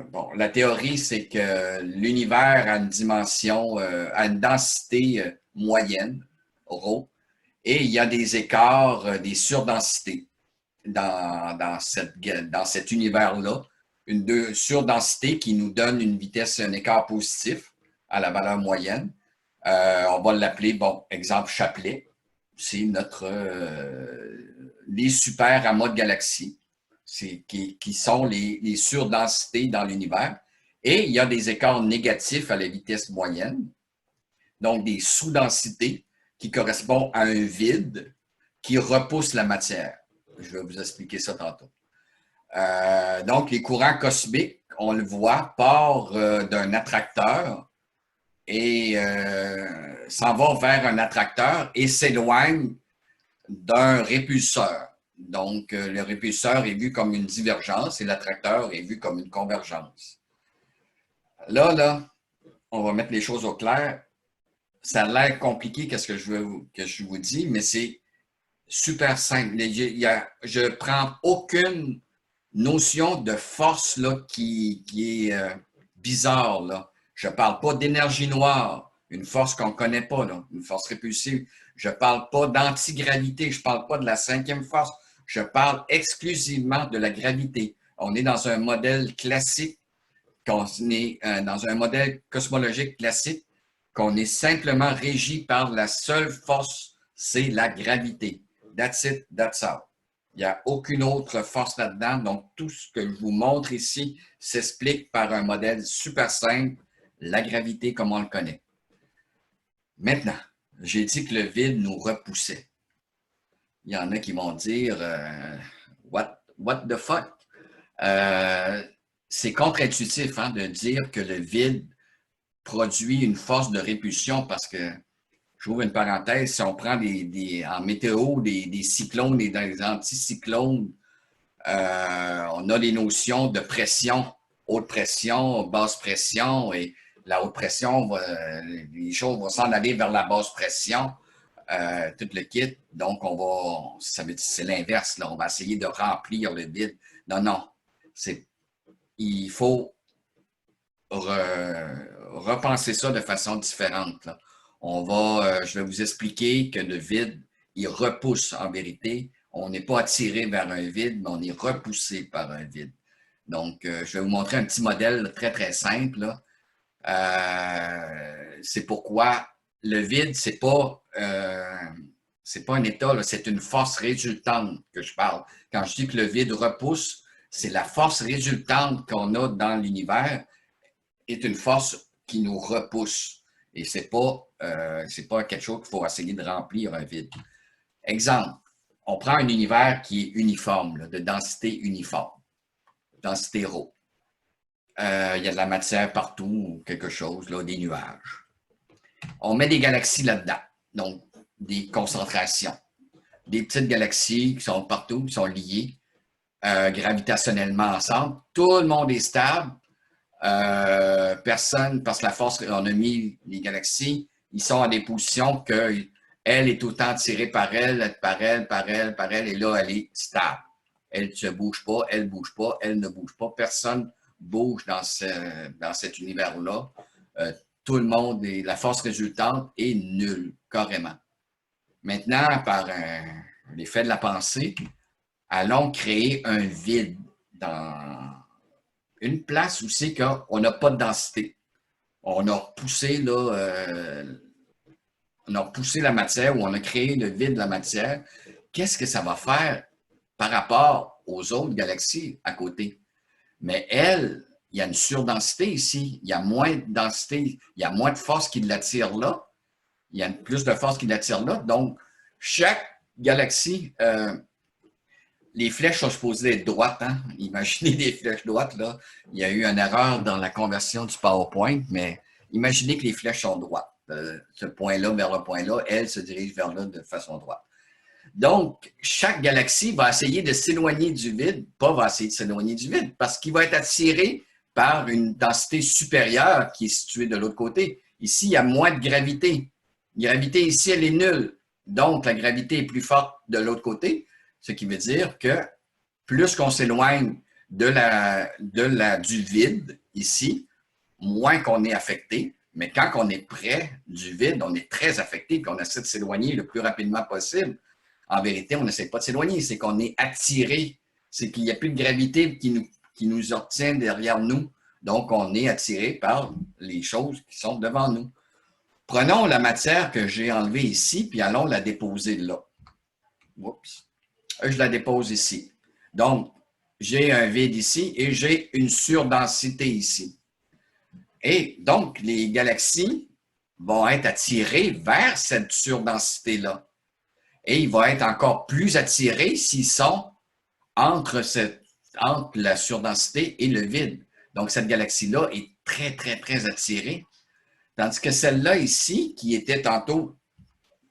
Bon, la théorie, c'est que l'univers a une dimension, a une densité moyenne, ρ, et il y a des écarts, des surdensités dans cet univers-là. une surdensité qui nous donne une vitesse, un écart positif à la valeur moyenne. On va l'appeler, bon, exemple Chapelet. C'est les super amas de galaxies qui sont les surdensités dans l'univers. Et il y a des écarts négatifs à la vitesse moyenne, donc des sous-densités qui correspondent à un vide qui repousse la matière. Je vais vous expliquer ça tantôt. Donc, les courants cosmiques, on le voit, partent d'un attracteur et s'en vont vers un attracteur et s'éloignent d'un répulseur. Donc, le répulseur est vu comme une divergence et l'attracteur est vu comme une convergence. Là, on va mettre les choses au clair. Ça a l'air compliqué, qu'est-ce que je vous dis, mais c'est super simple. Je ne prends aucune notion de force là, qui est bizarre. Là. Je ne parle pas d'énergie noire, une force qu'on ne connaît pas, là, une force répulsive. Je ne parle pas d'antigravité, je ne parle pas de la cinquième force. Je parle exclusivement de la gravité. On est dans un modèle classique, on est dans un modèle cosmologique classique, qu'on est simplement régi par la seule force, c'est la gravité. That's it, that's all. Il n'y a aucune autre force là-dedans. Donc, tout ce que je vous montre ici s'explique par un modèle super simple, la gravité comme on le connaît. Maintenant, j'ai dit que le vide nous repoussait. Il y en a qui vont dire what the fuck? C'est contre-intuitif hein, de dire que le vide produit une force de répulsion parce que, j'ouvre une parenthèse, si on prend en météo des cyclones et des anticyclones, on a les notions de pression, haute pression, basse pression, et la haute pression, les choses vont s'en aller vers la basse pression, tout le kit. Donc, ça veut dire c'est l'inverse, là. On va essayer de remplir le vide. Non, il faut repenser ça de façon différente, là. Je vais vous expliquer que le vide, il repousse en vérité. On n'est pas attiré vers un vide, mais on est repoussé par un vide. Donc, je vais vous montrer un petit modèle très, très simple. C'est pourquoi le vide, c'est pas un état, c'est une force résultante que je parle. Quand je dis que le vide repousse, c'est la force résultante qu'on a dans l'univers est une force qui nous repousse. Et ce n'est pas quelque chose qu'il faut essayer de remplir un vide. Exemple, on prend un univers qui est uniforme, là, de densité uniforme, densité ρ. Il y a de la matière partout, quelque chose, là, des nuages. On met des galaxies là-dedans, donc des concentrations. Des petites galaxies qui sont partout, qui sont liées gravitationnellement ensemble. Tout le monde est stable. Personne, parce que la force, on a mis les galaxies, ils sont à des positions qu'elle est autant tirée par elle, et là, elle est stable. Elle ne se bouge pas, elle ne bouge pas, elle ne bouge pas. Personne bouge dans cet univers-là. Tout le monde, la force résultante est nulle, carrément. Maintenant, par l'effet de la pensée, allons créer un vide dans une place où c'est qu'on n'a pas de densité. On a repoussé la matière ou on a créé le vide de la matière. Qu'est-ce que ça va faire par rapport aux autres galaxies à côté? Mais elle, il y a une surdensité ici. Il y a moins de densité. Il y a moins de force qui l'attire là. Il y a plus de force qui l'attire là. Donc, chaque galaxie, les flèches sont supposées être droites. Hein? Imaginez des flèches droites. Là. Il y a eu une erreur dans la conversion du PowerPoint, mais imaginez que les flèches sont droites. Ce point-là vers le point-là, elle se dirige vers là de façon droite. Donc, chaque galaxie va essayer de s'éloigner du vide, va essayer de s'éloigner du vide, parce qu'il va être attiré par une densité supérieure qui est située de l'autre côté. Ici, il y a moins de gravité. La gravité ici, elle est nulle. Donc, la gravité est plus forte de l'autre côté, ce qui veut dire que plus qu'on s'éloigne du vide ici, moins qu'on est affecté. Mais quand on est près du vide, on est très affecté, puis on essaie de s'éloigner le plus rapidement possible. En vérité, on n'essaie pas de s'éloigner, c'est qu'on est attiré. C'est qu'il n'y a plus de gravité qui qui nous retient derrière nous. Donc, on est attiré par les choses qui sont devant nous. Prenons la matière que j'ai enlevée ici, puis allons la déposer là. Oups. Je la dépose ici. Donc, j'ai un vide ici et j'ai une surdensité ici. Et donc, les galaxies vont être attirées vers cette surdensité-là. Et ils vont être encore plus attirés s'ils sont entre la surdensité et le vide. Donc, cette galaxie-là est très, très, très attirée. Tandis que celle-là ici, qui était tantôt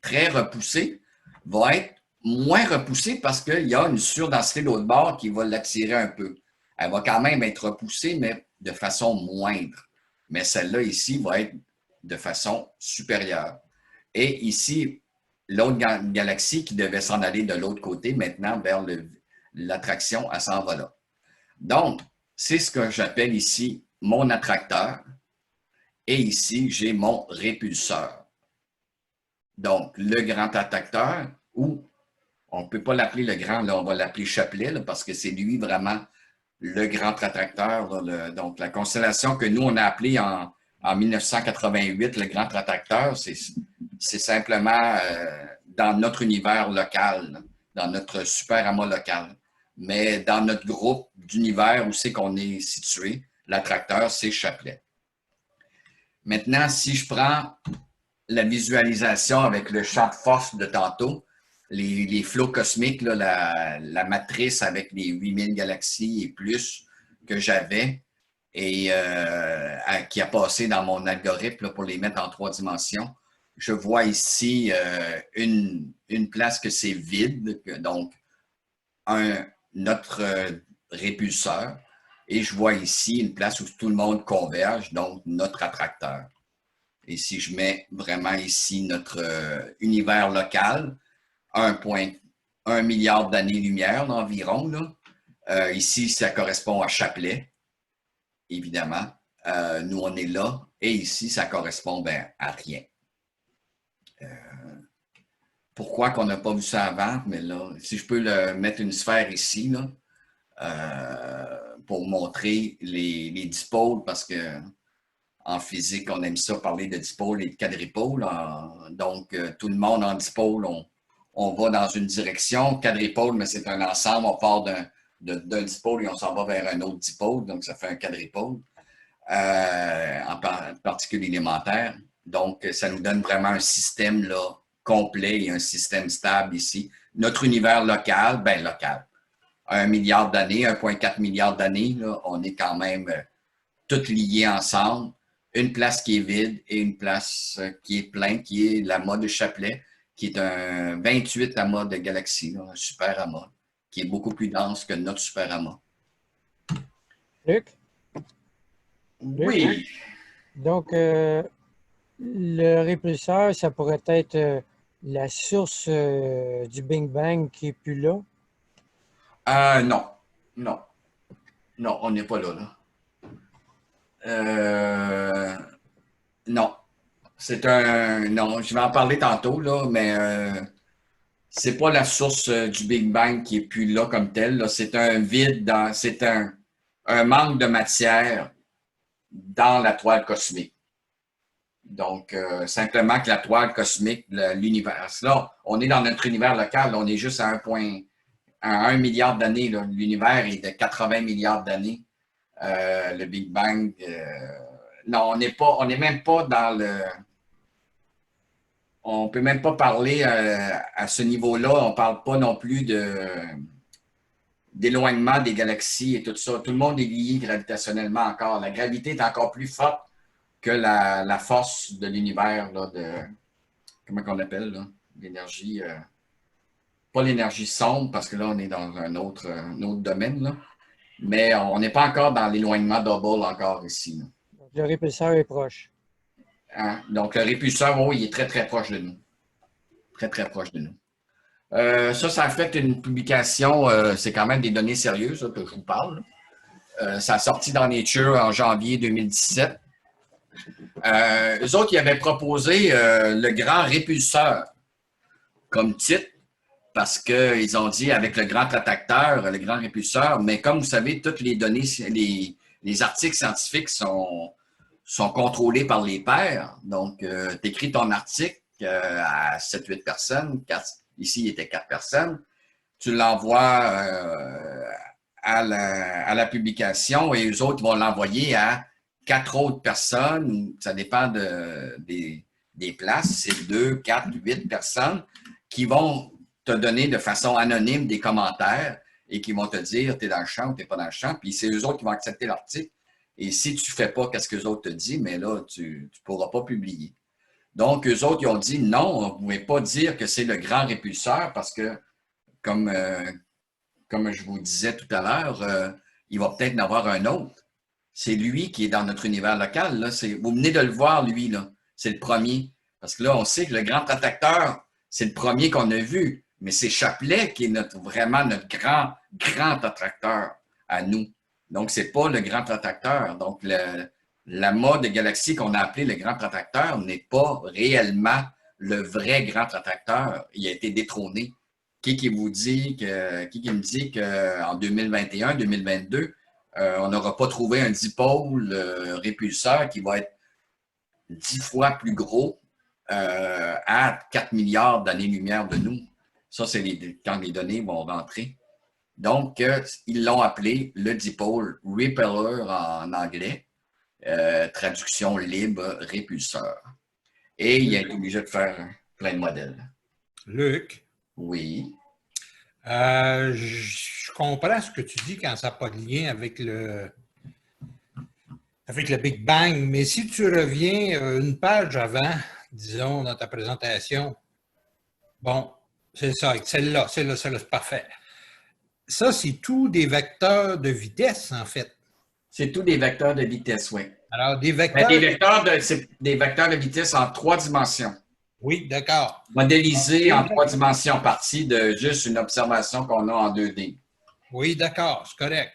très repoussée, va être moins repoussée parce qu'il y a une surdensité de l'autre bord qui va l'attirer un peu. Elle va quand même être repoussée, mais de façon moindre. Mais celle-là ici va être de façon supérieure. Et ici, l'autre galaxie qui devait s'en aller de l'autre côté, maintenant vers l'attraction, elle s'en va là. Donc, c'est ce que j'appelle ici mon attracteur. Et ici, j'ai mon répulseur. Donc, le grand attracteur, ou on ne peut pas l'appeler le grand, là, on va l'appeler chapelet, là, parce que c'est lui vraiment le grand attracteur. Là, donc, la constellation que nous, on a appelée en 1988, le grand attracteur, c'est simplement dans notre univers local, là, dans notre super amas local. Mais dans notre groupe d'univers où c'est qu'on est situé, l'attracteur, c'est chapelet. Maintenant, si je prends la visualisation avec le champ de force de tantôt, les flots cosmiques, là, la matrice avec les 8000 galaxies et plus que j'avais et qui a passé dans mon algorithme là, pour les mettre en 3 dimensions, je vois ici une place que c'est vide, donc notre répulseur. Et je vois ici une place où tout le monde converge, donc notre attracteur. Et si je mets vraiment ici notre univers local, 1,1 milliard d'années-lumière environ, là. Ici, ça correspond à Chapelet, évidemment. Nous, on est là. Et ici, ça correspond à rien. Pourquoi qu'on n'a pas vu ça avant? Mais là, si je peux mettre une sphère ici, là, pour montrer les dipôles, parce que en physique, on aime ça parler de dipôles et de quadripôles. Donc, tout le monde en dipôle, on va dans une direction. Quadripôle, mais c'est un ensemble. On part d'un dipôle et on s'en va vers un autre dipôle. Donc, ça fait un quadripôle, en particules élémentaires. Donc, ça nous donne vraiment un système là, complet et un système stable ici. Notre univers local, local. 1 milliard d'années, 1,4 milliard d'années, on est quand même tous liés ensemble. Une place qui est vide et une place qui est pleine, qui est l'amas de Chapelet, qui est un 28 amas de galaxies, un super amas, qui est beaucoup plus dense que notre super amas. Luc? Oui. Donc, le répulseur, ça pourrait être la source du Big Bang qui n'est plus là? Non. Non, on n'est pas là. Non. Non, je vais en parler tantôt, là, mais c'est pas la source du Big Bang qui est plus là comme tel. Là. C'est un vide, c'est un manque de matière dans la toile cosmique. Donc, simplement que la toile cosmique, l'univers. Là, on est dans notre univers local, là, on est juste à 1 milliard d'années. L'univers est de 80 milliards d'années. Le Big Bang. Non, on n'est même pas dans le. On ne peut même pas parler à ce niveau-là. On ne parle pas non plus d'éloignement des galaxies et tout ça. Tout le monde est lié gravitationnellement encore. La gravité est encore plus forte que la force de l'univers, comment on appelle, là? L'énergie. Pas l'énergie sombre, parce que là, on est dans un autre domaine, là. Mais on n'est pas encore dans l'éloignement double encore ici. Là. Donc, le répulseur est proche. Hein? Donc, le répulseur, oui, il est très, très proche de nous. Très, très proche de nous. Ça a fait une publication, c'est quand même des données sérieuses là, que je vous parle. Ça a sorti dans Nature en janvier 2017. Eux autres, ils avaient proposé le grand répulseur comme titre parce qu'ils ont dit avec le grand attracteur, le grand répulseur, mais comme vous savez, toutes les données, les articles scientifiques sont contrôlés par les pairs. Donc, tu écris ton article à 7-8 personnes, ici il était 4 personnes, tu l'envoies à la publication et eux autres vont l'envoyer à 4 autres personnes, ça dépend des places, c'est 2, 4, 8 personnes qui vont te donner de façon anonyme des commentaires et qui vont te dire tu es dans le champ ou tu n'es pas dans le champ, puis c'est eux autres qui vont accepter l'article. Et si tu ne fais pas ce que les autres te disent, mais là, tu ne pourras pas publier. Donc, eux autres, ils ont dit non, on ne pouvait pas dire que c'est le grand répulseur parce que, comme je vous disais tout à l'heure, il va peut-être en avoir un autre. C'est lui qui est dans notre univers local. Là. Vous venez de le voir, lui, là. C'est le premier. Parce que là, on sait que le grand attracteur, c'est le premier qu'on a vu. Mais c'est Chapelet qui est vraiment notre grand attracteur à nous. Donc, ce n'est pas le grand attracteur. Donc, la mode de galaxie qu'on a appelé le grand attracteur n'est pas réellement le vrai grand attracteur. Il a été détrôné. Qui me dit qu'en 2021, 2022, on n'aura pas trouvé un dipôle répulseur qui va être 10 fois plus gros à 4 milliards d'années-lumière de nous. Ça, c'est quand les données vont rentrer. Donc, ils l'ont appelé le dipôle repeller en anglais, traduction libre, répulseur. Et il a été obligé de faire plein de modèles. Luc? Oui. Je comprends ce que tu dis quand ça n'a pas de lien avec le Big Bang, mais si tu reviens une page avant, disons, dans ta présentation, bon, c'est ça, celle-là, c'est parfait. Ça, c'est tout des vecteurs de vitesse, en fait. C'est tout des vecteurs de vitesse, oui. Alors, des vecteurs... c'est des vecteurs de vitesse en 3 dimensions. Oui, d'accord. Modélisés en 3 dimensions, partie de juste une observation qu'on a en 2D. Oui, d'accord, c'est correct.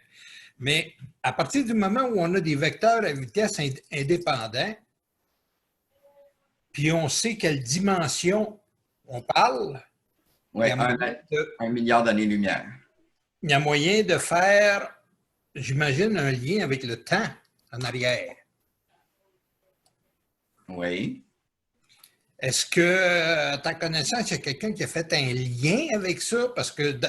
Mais à partir du moment où on a des vecteurs à vitesse indépendants, puis on sait quelle dimension on parle, oui, 1 milliard d'années-lumière. Il y a moyen de faire, j'imagine, un lien avec le temps en arrière. Oui. Est-ce que, à ta connaissance, il y a quelqu'un qui a fait un lien avec ça? Parce que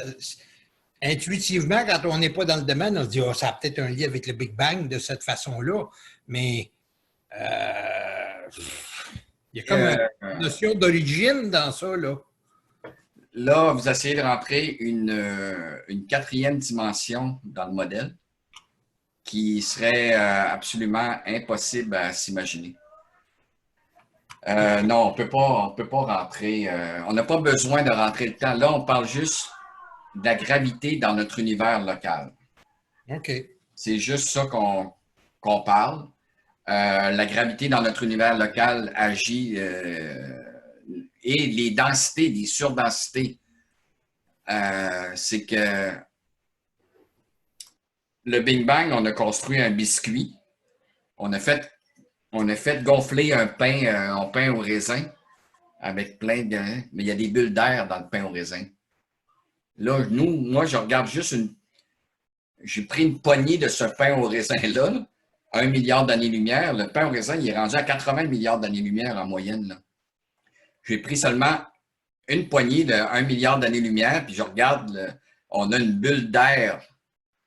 intuitivement, quand on n'est pas dans le domaine, on se dit oh, ça a peut-être un lien avec le Big Bang de cette façon-là. Mais il y a comme une notion d'origine dans ça, là. Là, vous essayez de rentrer une 4e dimension dans le modèle qui serait absolument impossible à s'imaginer. Non, on peut pas rentrer. On n'a pas besoin de rentrer le temps. Là, on parle juste de la gravité dans notre univers local. OK. C'est juste ça qu'on parle. La gravité dans notre univers local agit et les densités, les surdensités. C'est que le Big Bang, on a construit un biscuit. On a fait gonfler un pain au raisin avec plein de... Mais il y a des bulles d'air dans le pain au raisin. Là, moi, je regarde juste J'ai pris une poignée de ce pain au raisin-là, 1 milliard d'années-lumière. Le pain au raisin, il est rendu à 80 milliards d'années-lumière en moyenne, là. J'ai pris seulement une poignée de 1 milliard d'années-lumière, puis je regarde, on a une bulle d'air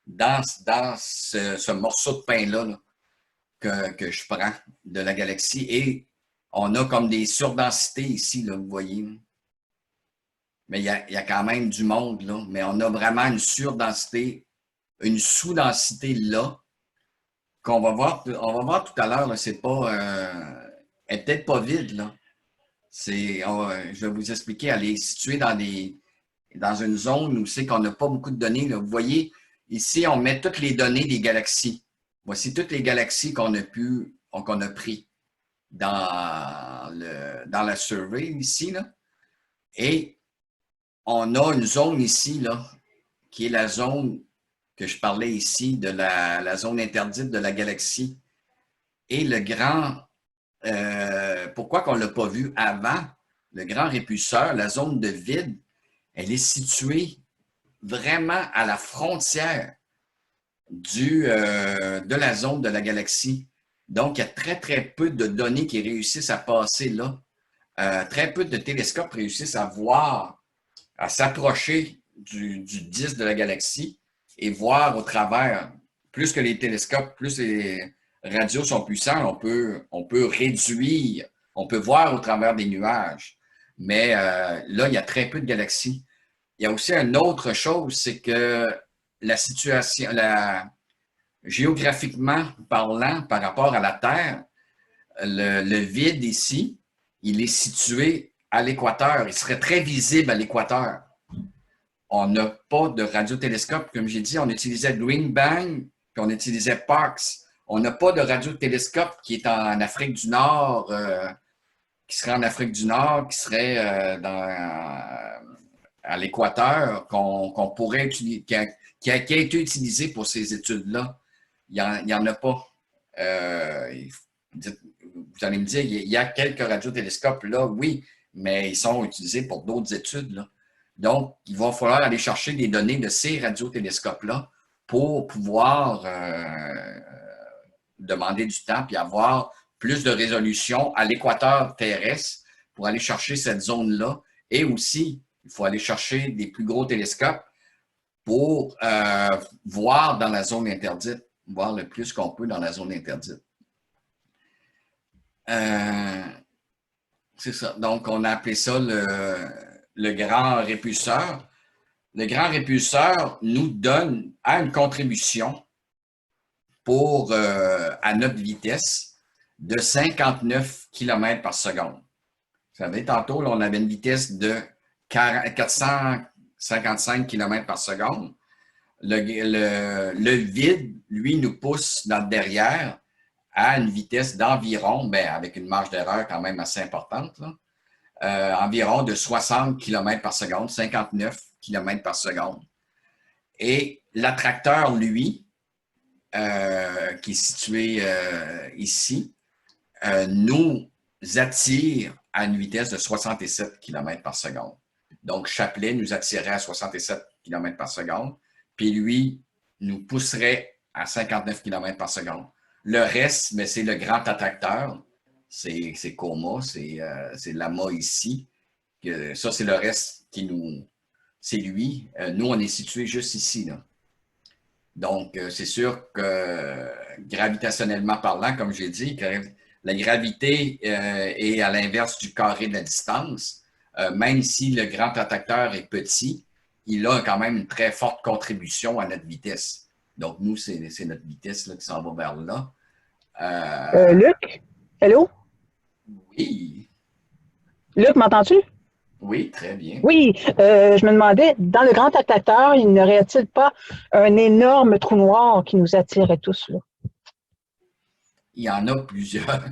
dans ce morceau de pain-là là, que je prends de la galaxie. Et on a comme des surdensités ici, là, vous voyez. Mais il y a quand même du monde, là. Mais on a vraiment une surdensité, une sous-densité là, qu'on va voir tout à l'heure. C'est pas... elle n'est peut-être pas vide, là. Je vais vous expliquer, elle est située dans une zone où c'est qu'on n'a pas beaucoup de données. Là. Vous voyez, ici, on met toutes les données des galaxies. Voici toutes les galaxies qu'on a pris dans la survey ici. Là. Et on a une zone ici, là, qui est la zone que je parlais ici, de la zone interdite de la galaxie. Et le grand... pourquoi qu'on ne l'a pas vu avant, le grand répulseur, la zone de vide, elle est située vraiment à la frontière de la zone de la galaxie. Donc, il y a très, très peu de données qui réussissent à passer là. Très peu de télescopes réussissent à voir, à s'approcher du disque de la galaxie et voir au travers. Plus que les télescopes, plus les radios sont puissants, on peut réduire, on peut voir au travers des nuages. Mais là, il y a très peu de galaxies. Il y a aussi une autre chose, c'est que la situation, géographiquement parlant, par rapport à la Terre, le vide ici, il est situé à l'équateur. Il serait très visible à l'équateur. On n'a pas de radiotélescope, comme j'ai dit. On utilisait Green Bang, puis on utilisait Parkes. On n'a pas de radiotélescope qui est en Afrique du Nord, qui serait en Afrique du Nord, qui serait à l'équateur, qu'on pourrait utiliser, qui a été utilisé pour ces études-là. Il n'y en a pas. Vous allez me dire, il y a quelques radiotélescopes là, oui, mais ils sont utilisés pour d'autres études, là. Donc, il va falloir aller chercher des données de ces radiotélescopes-là pour pouvoir demander du temps et avoir plus de résolution à l'équateur terrestre pour aller chercher cette zone-là. Et aussi, il faut aller chercher des plus gros télescopes pour voir dans la zone interdite, voir le plus qu'on peut dans la zone interdite. C'est ça. Donc, on a appelé ça le grand répulseur. Le grand répulseur nous donne une contribution à notre vitesse de 59 km par seconde. Vous savez, tantôt, là, on avait une vitesse de 455 km par seconde. Le vide, lui, nous pousse dans le derrière à une vitesse d'environ, avec une marge d'erreur quand même assez importante, là, environ de 60 km par seconde, 59 km par seconde. Et l'attracteur, lui, qui est situé ici, nous attire à une vitesse de 67 km par seconde. Donc, Chapelet nous attirait à 67 km par seconde, puis lui nous pousserait à 59 km par seconde. Le reste, mais c'est le grand attracteur, c'est Coma, c'est Lama ici. Ça, c'est le reste qui nous... C'est lui. Nous, on est situé juste ici, là. Donc, c'est sûr que gravitationnellement parlant, comme j'ai dit, la gravité est à l'inverse du carré de la distance. Même si le grand attracteur est petit, il a quand même une très forte contribution à notre vitesse. Donc, nous, c'est notre vitesse là, qui s'en va vers là. Luc? Hello? Oui. Luc, m'entends-tu? Oui, très bien. Oui, je me demandais, dans le grand attracteur, il n'y aurait-il pas un énorme trou noir qui nous attirait tous, là? Il y en a plusieurs.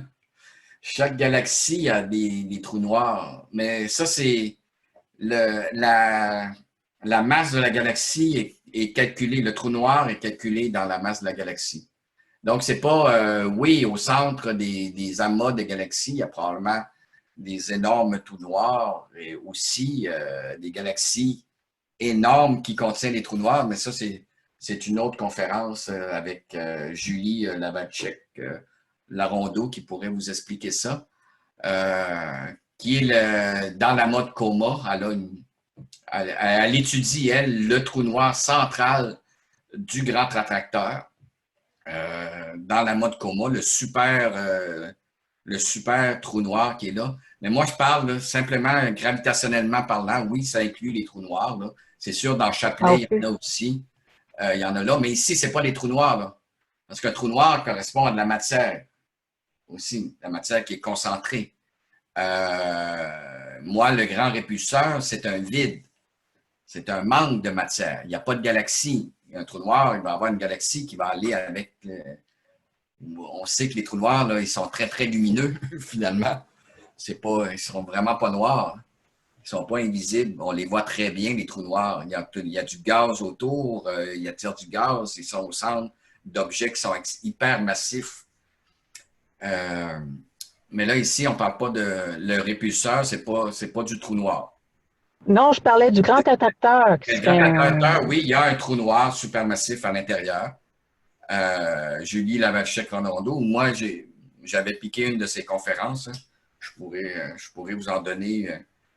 Chaque galaxie a des trous noirs. Mais ça, c'est la masse de la galaxie est calculée, le trou noir est calculé dans la masse de la galaxie. Donc, c'est pas, oui, au centre des amas de galaxies, il y a probablement des énormes trous noirs et aussi des galaxies énormes qui contiennent des trous noirs, mais ça, c'est une autre conférence avec Julie Lavalchek-Larondeau qui pourrait vous expliquer ça, qui est dans la mode Coma. Elle étudie, elle, le trou noir central du grand attracteur. Dans la mode Coma, le super trou noir qui est là. Mais moi, je parle là, simplement gravitationnellement parlant. Oui, ça inclut les trous noirs. C'est sûr, dans Chapelet, il y en a aussi. Il y en a là. Mais ici, ce n'est pas les trous noirs. Là. Parce qu'un trou noir correspond à de la matière aussi, la matière qui est concentrée. Moi, le grand répulseur, c'est un vide. C'est un manque de matière. Il n'y a pas de galaxie. Il y a un trou noir, il va y avoir une galaxie qui va aller avec... On sait que les trous noirs, là, ils sont très, très lumineux, finalement. Ils ne sont vraiment pas noirs. Ils ne sont pas invisibles. On les voit très bien, les trous noirs. Il y a du gaz autour, il attire du gaz. Ils sont au centre d'objets qui sont hyper massifs. Mais là, ici, on ne parle pas de... Le répulseur, ce n'est pas du trou noir. Non, je parlais du grand attracteur qui Le serait grand un... attracteur, oui, il y a un trou noir supermassif à l'intérieur. Julie Lavachek-Ronaldo, moi, j'avais piqué une de ses conférences. Hein. Je pourrais vous en donner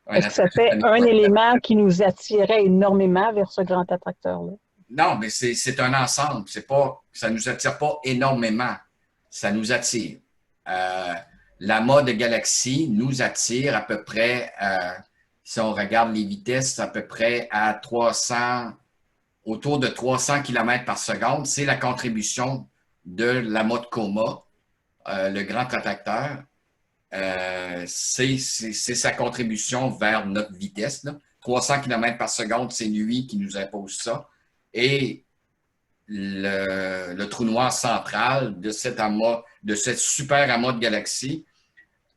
un Est-ce que c'était un élément qui nous attirait énormément vers ce grand attracteur-là? Non, mais c'est un ensemble. Ça ne nous attire pas énormément. Ça nous attire. La mode Galaxy nous attire à peu près, si on regarde les vitesses, à peu près à 300, autour de 300 km par seconde. C'est la contribution de la mode Coma, le grand attracteur. C'est sa contribution vers notre vitesse. Là. 300 km par seconde, c'est lui qui nous impose ça. Et le trou noir central de cette super amas de galaxies,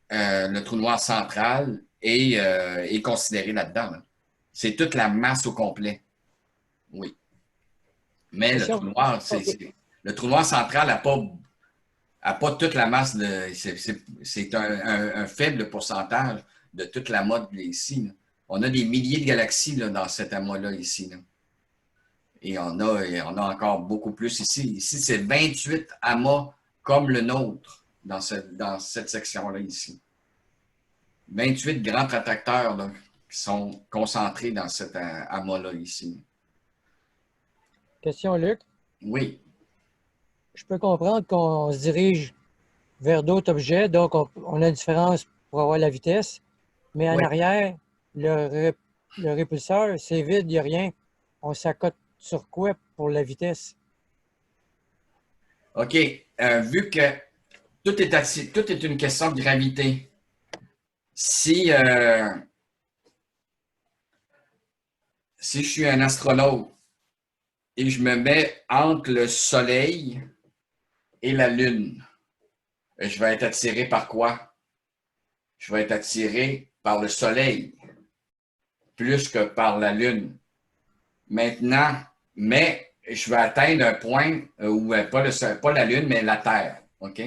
le trou noir central est considéré là-dedans. Là. C'est toute la masse au complet. Oui. Mais le trou noir central n'a pas toute la masse de. C'est un faible pourcentage de toute la mode ici. Là. On a des milliers de galaxies là, dans cet amas-là ici. Là. Et on a encore beaucoup plus ici. Ici, c'est 28 amas comme le nôtre dans cette section-là ici. 28 grands attracteurs là, qui sont concentrés dans cet amas-là ici. Question, Luc. Oui. Je peux comprendre qu'on se dirige vers d'autres objets, donc on a une différence pour avoir la vitesse, mais en arrière, le répulseur, c'est vide, il n'y a rien. On s'accote sur quoi pour la vitesse? OK. Vu que tout est une question de gravité, si je suis un astronaute et je me mets entre le Soleil et la Lune, je vais être attiré par quoi? Je vais être attiré par le Soleil plus que par la Lune. Maintenant, mais je vais atteindre un point où pas la Lune, mais la Terre. OK?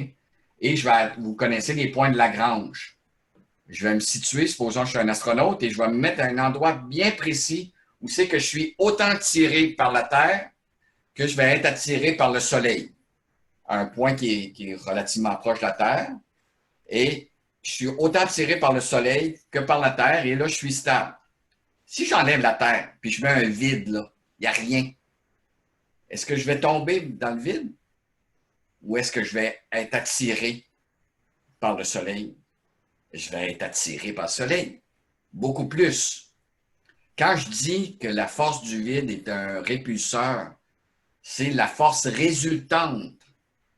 Et vous connaissez les points de Lagrange. Je vais me situer, supposons que je suis un astronaute, et je vais me mettre à un endroit bien précis où c'est que je suis autant attiré par la Terre que je vais être attiré par le Soleil. Un point qui est relativement proche de la Terre. Et je suis autant attiré par le Soleil que par la Terre, et là, je suis stable. Si j'enlève la Terre, puis je mets un vide, là, il n'y a rien. Est-ce que je vais tomber dans le vide? Ou est-ce que je vais être attiré par le Soleil? Je vais être attiré par le Soleil. Beaucoup plus. Quand je dis que la force du vide est un répulseur, c'est la force résultante.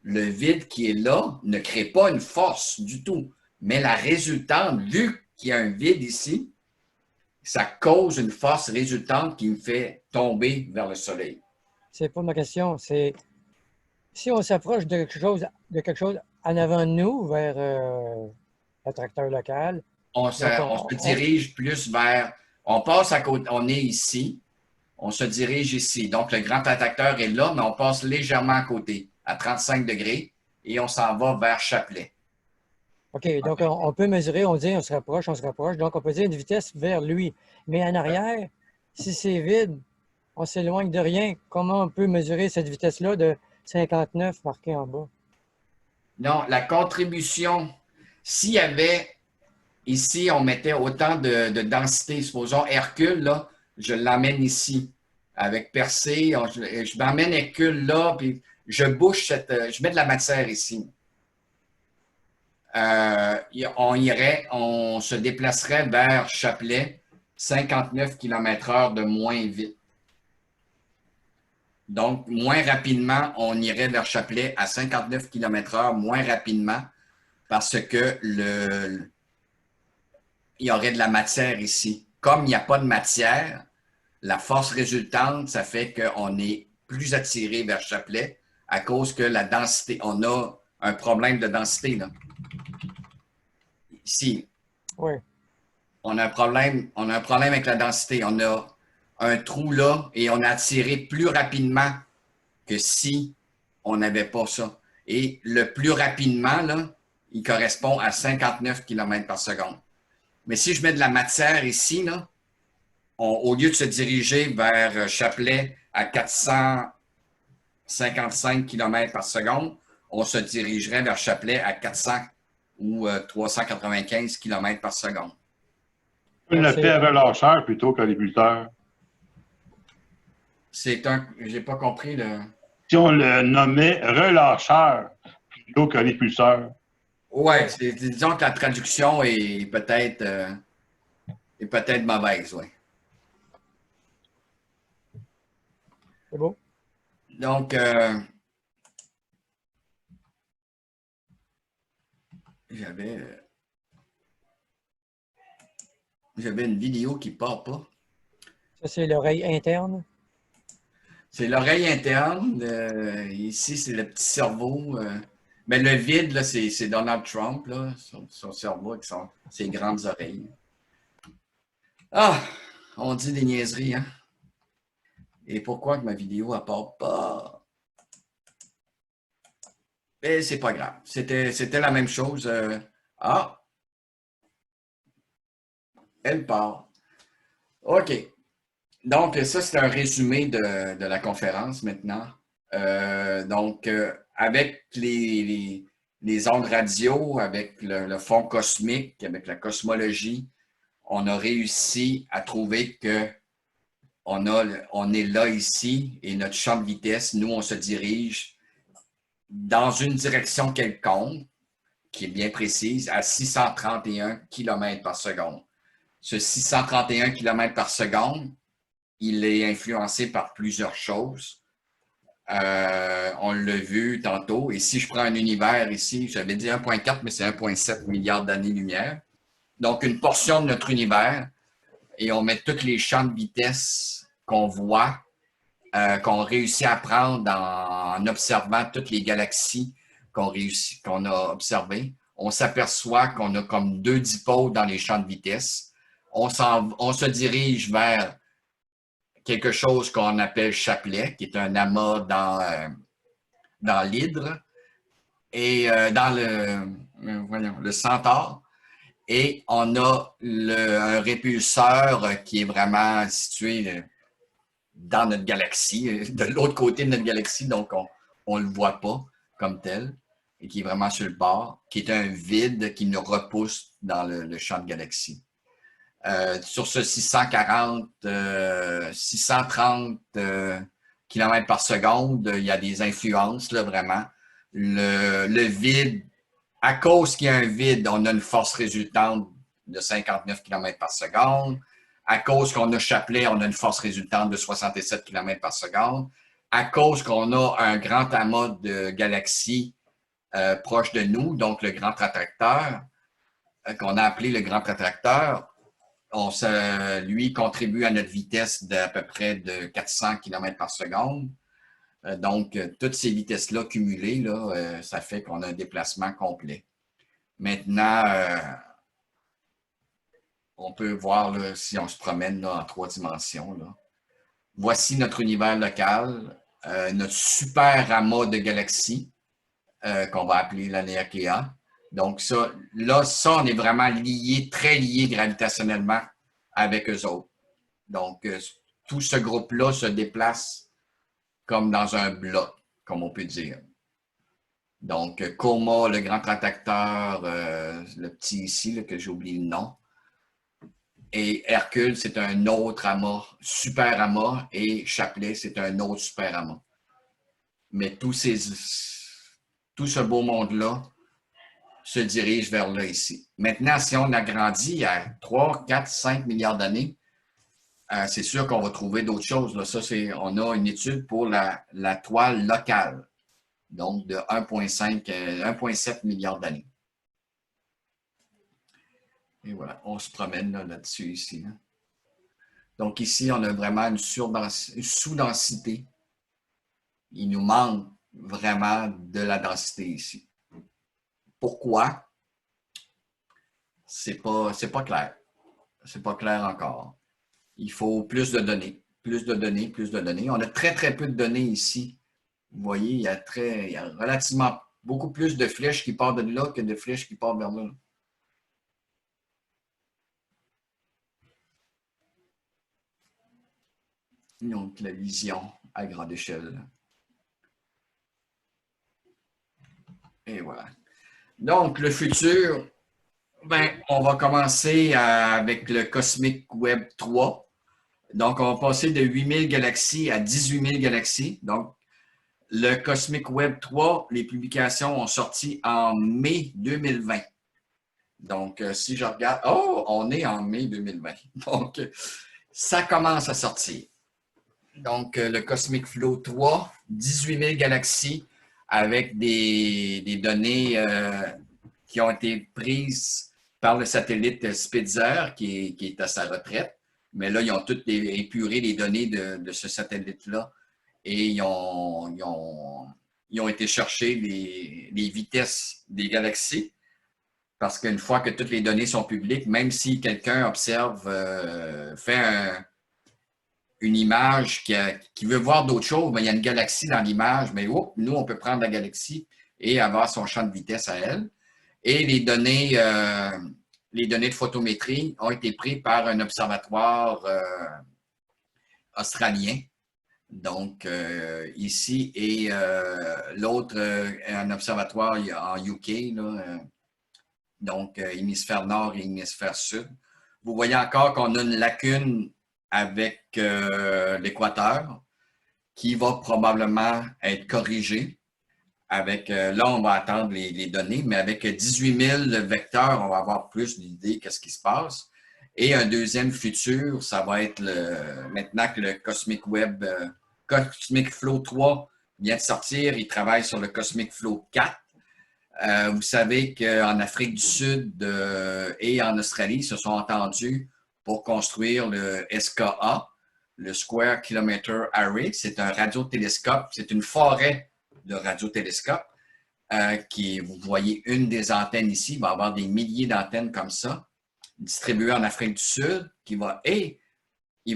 Le vide qui est là ne crée pas une force du tout. Mais la résultante, vu qu'il y a un vide ici, ça cause une force résultante qui me fait tomber vers le Soleil. C'est pas ma question. C'est si on s'approche de quelque chose en avant de nous, vers l'attracteur local. On se dirige plus vers. On passe à côté. On est ici. On se dirige ici. Donc, le grand attracteur est là, mais on passe légèrement à côté, à 35 degrés, et on s'en va vers Chapelet. OK, donc on peut mesurer, on dit on se rapproche, donc on peut dire une vitesse vers lui. Mais en arrière, si c'est vide, on s'éloigne de rien. Comment on peut mesurer cette vitesse-là de 59 marquée en bas? Non, la contribution, s'il y avait, ici, on mettait autant de densité, supposons Hercule, là, je l'emmène ici, avec Persée, je m'emmène Hercule là, puis je bouche je mets de la matière ici. On se déplacerait vers Chapelet, 59 km/h de moins vite. Donc, moins rapidement, on irait vers Chapelet à 59 km/h moins rapidement parce que il y aurait de la matière ici. Comme il n'y a pas de matière, la force résultante, ça fait qu'on est plus attiré vers Chapelet à cause que la densité, on a un problème de densité, là. Ici, oui. on a un problème avec la densité. On a un trou là et on a attiré plus rapidement que si on n'avait pas ça. Et le plus rapidement, là, il correspond à 59 km/s. Mais si je mets de la matière ici, là, au lieu de se diriger vers Chapelet à 455 km par seconde, on se dirigerait vers Chapelet à 400 ou 395 km par seconde. On l'appelle relâcheur plutôt que répulseur. J'ai pas compris le. Si on le nommait relâcheur plutôt que répulseur. Ouais, disons que la traduction est peut-être mauvaise, oui. C'est beau. Donc, j'avais une vidéo qui part pas. Ça, c'est l'oreille interne. C'est l'oreille interne. Ici, c'est le petit cerveau. Mais le vide, là, c'est Donald Trump, là, son cerveau avec ses grandes oreilles. Ah! On dit des niaiseries, hein? Et pourquoi que ma vidéo ne part pas? Mais c'est pas grave. C'était la même chose. Elle part. OK. Donc, ça, c'est un résumé de la conférence maintenant. Avec les ondes radio, avec le fond cosmique, avec la cosmologie, on a réussi à trouver que on est là ici et notre champ de vitesse, nous, on se dirige dans une direction quelconque, qui est bien précise, à 631 km par seconde. Ce 631 km par seconde, il est influencé par plusieurs choses. On l'a vu tantôt. Et si je prends un univers ici, j'avais dit 1,4, mais c'est 1,7 milliard d'années-lumière. Donc, une portion de notre univers, et on met tous les champs de vitesse qu'on voit, qu'on réussit à prendre en observant toutes les galaxies qu'on a observées. On s'aperçoit qu'on a comme 2 dipôles dans les champs de vitesse. On se dirige vers quelque chose qu'on appelle Chapelet, qui est un amas dans l'hydre et dans le centaure. Et on a un répulseur qui est vraiment situé dans notre galaxie, de l'autre côté de notre galaxie, donc on ne le voit pas comme tel, et qui est vraiment sur le bord, qui est un vide qui nous repousse dans le champ de galaxie. Sur ce 630 km par seconde, il y a des influences, là, vraiment. Le vide, à cause qu'il y a un vide, on a une force résultante de 59 km par seconde. À cause qu'on a Chapelet, on a une force résultante de 67 km par seconde. À cause qu'on a un grand amas de galaxies proche de nous, donc le grand attracteur, qu'on a appelé le grand attracteur, lui contribue à notre vitesse d'à peu près de 400 km par seconde. Donc, toutes ces vitesses-là cumulées, là, ça fait qu'on a un déplacement complet. Maintenant, on peut voir là, si on se promène là, en 3 dimensions. Là. Voici notre univers local, notre super amas de galaxies qu'on va appeler la Néakea. Donc, ça, on est vraiment très lié gravitationnellement avec eux autres. Donc, tout ce groupe-là se déplace comme dans un bloc, comme on peut dire. Donc, Coma, le grand attracteur, le petit ici, là, que j'ai oublié le nom. Et Hercule, c'est un autre amas, super amas, et Chapelet, c'est un autre super amas. Mais tout ce beau monde-là se dirige vers là ici. Maintenant, si on agrandit à 3, 4, 5 milliards d'années, c'est sûr qu'on va trouver d'autres choses. Là. Ça, on a une étude pour la toile locale, donc de 1,7 milliard d'années. Et voilà, on se promène là-dessus ici. Là. Donc ici, on a vraiment une sous-densité. Il nous manque vraiment de la densité ici. Pourquoi? C'est pas clair. C'est pas clair encore. Il faut plus de données. Plus de données, plus de données. On a très, très peu de données ici. Vous voyez, il y a relativement beaucoup plus de flèches qui partent de là que de flèches qui partent vers là. Donc, la vision à grande échelle. Et voilà. Donc, le futur, ben, on va commencer avec le Cosmic Web 3. Donc, on va passer de 8000 galaxies à 18 000 galaxies. Donc, le Cosmic Web 3, les publications ont sorti en mai 2020. Donc, si je regarde, oh, on est en mai 2020. Donc, ça commence à sortir. Donc, le Cosmic Flow 3, 18 000 galaxies avec des données qui ont été prises par le satellite Spitzer qui est à sa retraite. Mais là, ils ont toutes épuré les données de ce satellite-là et ils ont été chercher les vitesses des galaxies. Parce qu'une fois que toutes les données sont publiques, même si quelqu'un observe, fait une image qui veut voir d'autres choses, mais il y a une galaxie dans l'image, mais nous, on peut prendre la galaxie et avoir son champ de vitesse à elle. Et les données de photométrie ont été prises par un observatoire australien. Donc, ici, et l'autre, un observatoire en UK, là, donc hémisphère nord et hémisphère sud. Vous voyez encore qu'on a une lacune avec l'équateur qui va probablement être corrigée. Là, on va attendre les données, mais avec 18 000 vecteurs, on va avoir plus d'idées de ce qui se passe. Et un deuxième futur, ça va être maintenant que le Cosmic Flow 3 vient de sortir, il travaille sur le Cosmic Flow 4. Vous savez qu'en Afrique du Sud et en Australie, ils se sont entendus pour construire le SKA, le Square Kilometer Array. C'est un radiotélescope, c'est une forêt de radiotélescopes. Vous voyez une des antennes ici, il va y avoir des milliers d'antennes comme ça, distribuées en Afrique du Sud, ils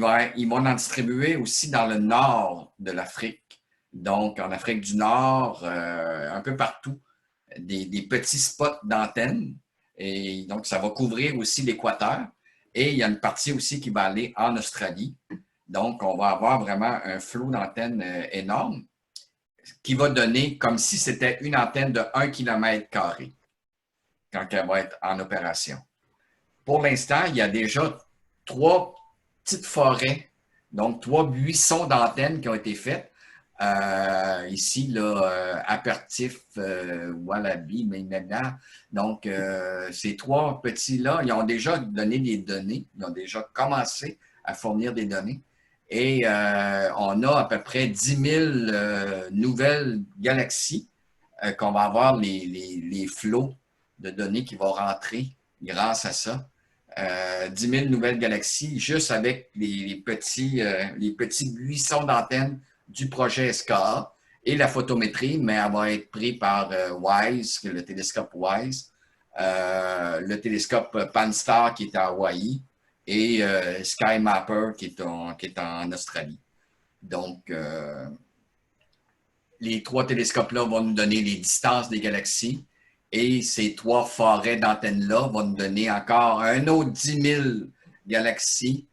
vont en distribuer aussi dans le nord de l'Afrique. Donc, en Afrique du Nord, un peu partout. Des petits spots d'antennes. Et donc, ça va couvrir aussi l'équateur. Et il y a une partie aussi qui va aller en Australie. Donc, on va avoir vraiment un flot d'antennes énorme qui va donner comme si c'était une antenne de 1 km² quand elle va être en opération. Pour l'instant, il y a déjà 3 petites forêts, donc 3 buissons d'antennes qui ont été faites. Ici, là, Apertif, Wallaby, maintenant. Donc, ces 3 petits-là, ils ont déjà donné des données. Ils ont déjà commencé à fournir des données. Et on a à peu près 10 000 nouvelles galaxies qu'on va avoir les flots de données qui vont rentrer grâce à ça. 10 000 nouvelles galaxies juste avec les petits buissons d'antennes du projet SKA et la photométrie, mais elle va être prise par WISE, le télescope WISE, le télescope Pan-STARRS qui est à Hawaï et SkyMapper qui est en Australie. Donc, les 3 télescopes-là vont nous donner les distances des galaxies et ces 3 forêts d'antennes-là vont nous donner encore un autre 10 000 galaxies.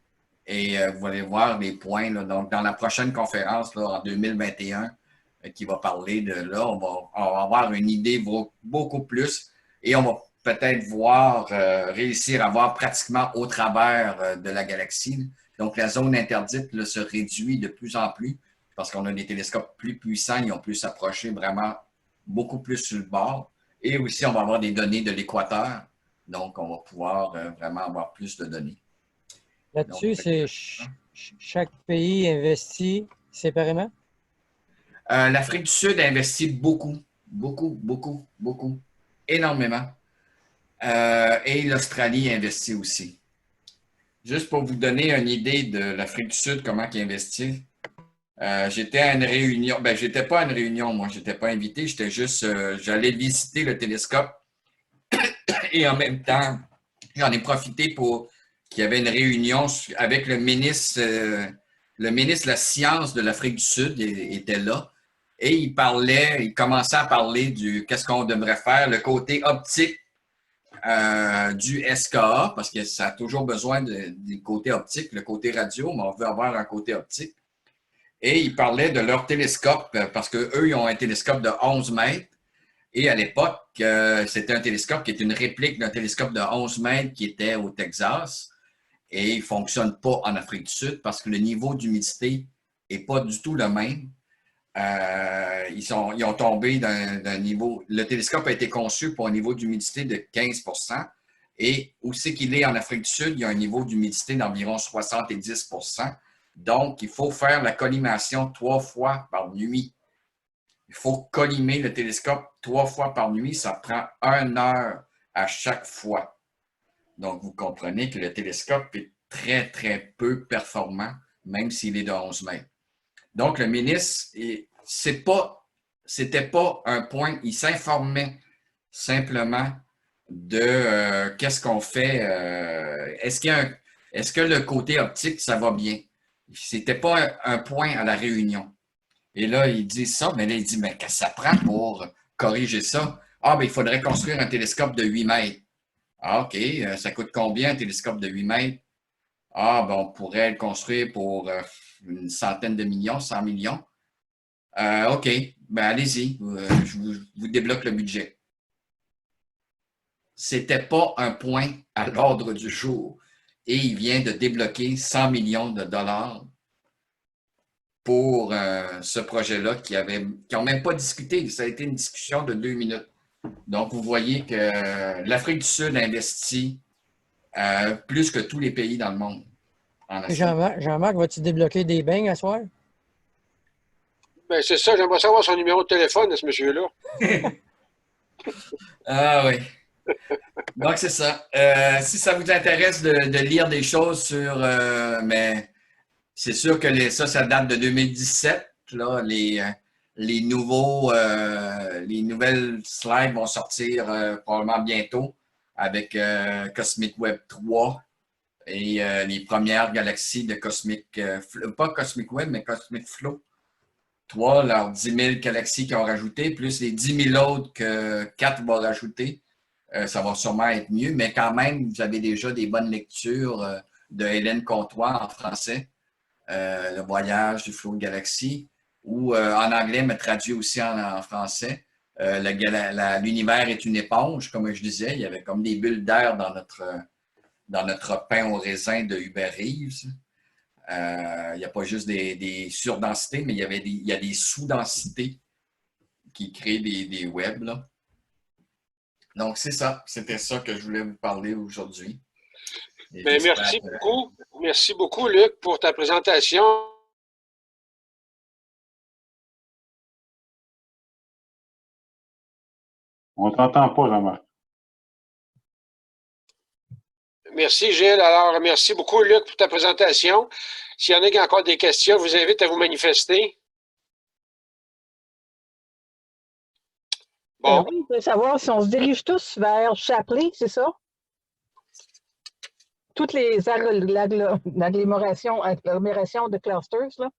Et vous allez voir les points. Là. Donc, dans la prochaine conférence là, en 2021 qui va parler de là, on va avoir une idée beaucoup plus et on va peut-être réussir à voir pratiquement au travers de la galaxie. Donc, la zone interdite là, se réduit de plus en plus parce qu'on a des télescopes plus puissants, ils ont pu s'approcher vraiment beaucoup plus sur le bord. Et aussi, on va avoir des données de l'équateur. Donc, on va pouvoir vraiment avoir plus de données. Là-dessus, c'est chaque pays investit séparément? L'Afrique du Sud investit beaucoup, énormément. Et l'Australie investit aussi. Juste pour vous donner une idée de l'Afrique du Sud, comment ils investissent, j'étais à une réunion, j'étais pas à une réunion, moi, j'étais pas invité, j'étais juste, j'allais visiter le télescope et en même temps, j'en ai profité pour qu'il y avait une réunion avec le ministre de la Science de l'Afrique du Sud était là. Et il commençait à parler qu'est-ce qu'on devrait faire, le côté optique du SKA, parce que ça a toujours besoin du côté optique, le côté radio, mais on veut avoir un côté optique. Et ils parlaient de leur télescope, parce qu'eux, ils ont un télescope de 11 mètres. Et à l'époque, c'était un télescope qui est une réplique d'un télescope de 11 mètres qui était au Texas. Et il ne fonctionne pas en Afrique du Sud parce que le niveau d'humidité n'est pas du tout le même. Ils ont tombé d'un niveau. Le télescope a été conçu pour un niveau d'humidité de 15 %. Et où c'est qu'il est en Afrique du Sud, il y a un niveau d'humidité d'environ 70 %. Donc, il faut faire la collimation 3 fois par nuit. Il faut collimer le télescope 3 fois par nuit. Ça prend 1 heure à chaque fois. Donc, vous comprenez que le télescope est très, très peu performant, même s'il est de 11 mètres. Donc, le ministre, c'était pas un point, il s'informait simplement de qu'est-ce qu'on fait. Est-ce que le côté optique, ça va bien? C'était pas un point à la réunion. Et là, il dit ça, mais là, il dit, mais qu'est-ce que ça prend pour corriger ça? Ah, bien, il faudrait construire un télescope de 8 mètres. Ah, OK. Ça coûte combien un télescope de 8 mètres? Ah, ben, on pourrait le construire pour une centaine de millions, 100 millions. OK. Ben, allez-y. Je vous débloque le budget. C'était pas un point à l'ordre du jour. Et il vient de débloquer 100 millions de dollars pour ce projet-là qui n'ont même pas discuté. Ça a été une discussion de 2 minutes. Donc, vous voyez que l'Afrique du Sud investit plus que tous les pays dans le monde. Jean-Marc, vas-tu débloquer des bains à soir? Ben, c'est ça, j'aimerais savoir son numéro de téléphone de ce monsieur-là. Ah oui. Donc, c'est ça. Si ça vous intéresse de lire des choses sur... mais c'est sûr que ça date de 2017. Là, les nouvelles slides vont sortir probablement bientôt avec Cosmic Web 3 et les premières galaxies de Cosmic... pas Cosmic Web, mais Cosmic Flow 3, leurs 10 000 galaxies qu'ils ont rajoutées, plus les 10 000 autres que 4 va rajouter. Ça va sûrement être mieux, mais quand même, vous avez déjà des bonnes lectures de Hélène Comtois en français, Le voyage du flot de galaxies, ou en anglais, mais traduit aussi en français. L'univers est une éponge, comme je disais. Il y avait comme des bulles d'air dans notre pain au raisin de Hubert Reeves. Il n'y a pas juste des surdensités, mais il y a des sous-densités qui créent des webs, là. Donc, c'est ça. C'était ça que je voulais vous parler aujourd'hui. Ben, merci beaucoup. Merci beaucoup, Luc, pour ta présentation. On ne t'entend pas, Jean-Marc. Merci, Gilles. Alors, merci beaucoup, Luc, pour ta présentation. S'il y en a qui ont encore des questions, je vous invite à vous manifester. Bon. Oui, je veux savoir si on se dirige tous vers Chapley, c'est ça? Toutes l'agglomération de clusters, là,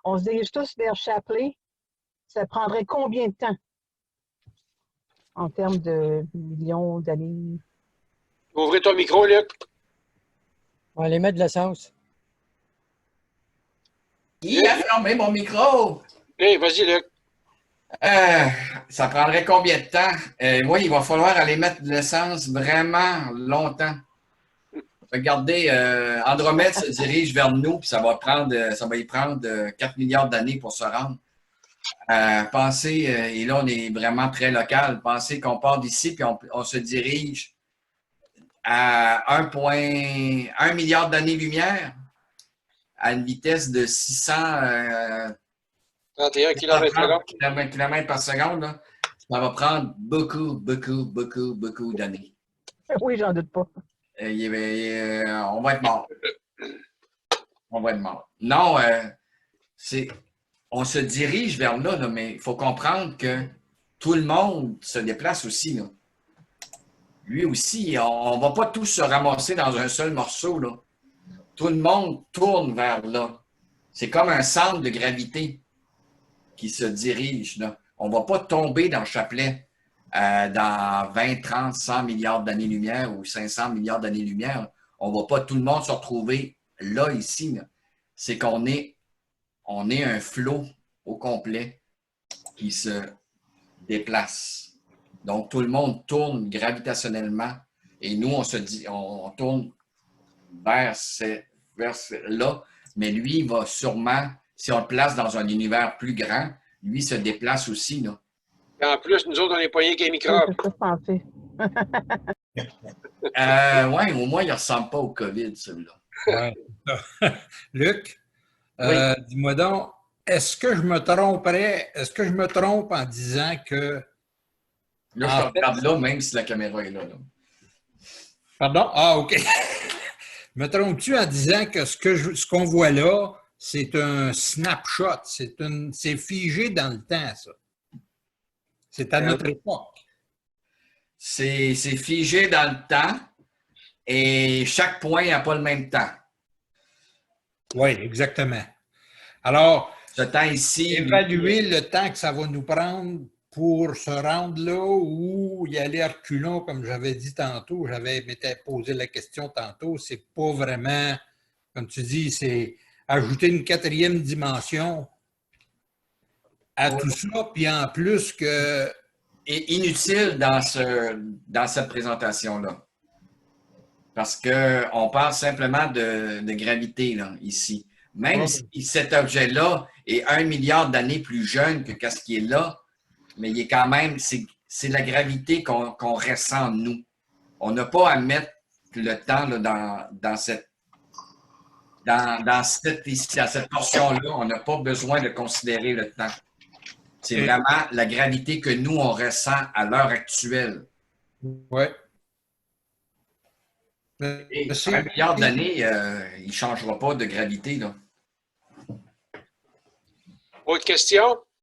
on se dirige tous vers Chapley. Ça prendrait combien de temps en termes de millions d'années? Ouvrez ton micro, Luc. On va aller mettre de l'essence. Qui a fermé mon micro? Hey, vas-y, Luc. Ça prendrait combien de temps? Oui, il va falloir aller mettre de l'essence vraiment longtemps. Regardez, Andromède se dirige vers nous, puis ça va y prendre 4 milliards d'années pour se rendre. Pensez, et là, on est vraiment très local, pensez qu'on part d'ici, puis on se dirige à 1 milliard d'années-lumière, à une vitesse de 600 31 km par seconde. Là. Ça va prendre beaucoup d'années. Oui, j'en doute pas. On va être mort. On va être mort. Non, on se dirige vers là, mais il faut comprendre que tout le monde se déplace aussi. Là. Lui aussi, on ne va pas tous se ramasser dans un seul morceau. Là. Tout le monde tourne vers là. C'est comme un centre de gravité qui se dirige. Là. On ne va pas tomber dans le chapelet dans 20, 30, 100 milliards d'années-lumière ou 500 milliards d'années-lumière. On ne va pas tout le monde se retrouver là, ici. Là. C'est qu'on est on est un flot au complet qui se déplace. Donc, tout le monde tourne gravitationnellement et nous, on se dit, on tourne vers là, mais lui, il va sûrement, si on le place dans un univers plus grand, lui se déplace aussi, là. Et en plus, nous autres, on est poignés avec les Oui, microbes. c'est ça, pensé. Ouais, au moins, il ne ressemble pas au COVID, celui-là. Ouais. Luc, Oui. dis-moi donc, est-ce que je me trompe en disant que. Là, je te regarde là, même si la caméra est là. Pardon? Ah, OK. Me trompes-tu en disant que ce qu'on voit là, c'est un snapshot, c'est figé dans le temps, ça? C'est à notre époque. C'est figé dans le temps et chaque point n'a pas le même temps. Oui, exactement. Alors, Ce temps ici. évaluer le temps que ça va nous prendre pour se rendre là ou y aller à reculons, comme j'avais dit tantôt, m'étais posé la question tantôt, c'est pas vraiment, comme tu dis, c'est ajouter une 4e dimension à tout ça, puis en plus que... Est inutile dans cette présentation-là. Parce qu'on parle simplement de gravité, là, ici. Même si cet objet-là est 1 milliard d'années plus jeune que ce qui est là, mais il est quand même, c'est la gravité qu'on ressent, nous. On n'a pas à mettre le temps là, dans cette portion-là. On n'a pas besoin de considérer le temps. C'est vraiment la gravité que nous, on ressent à l'heure actuelle. Oui. Et 1 milliard d'années, il ne changera pas de gravité, là. Autre question?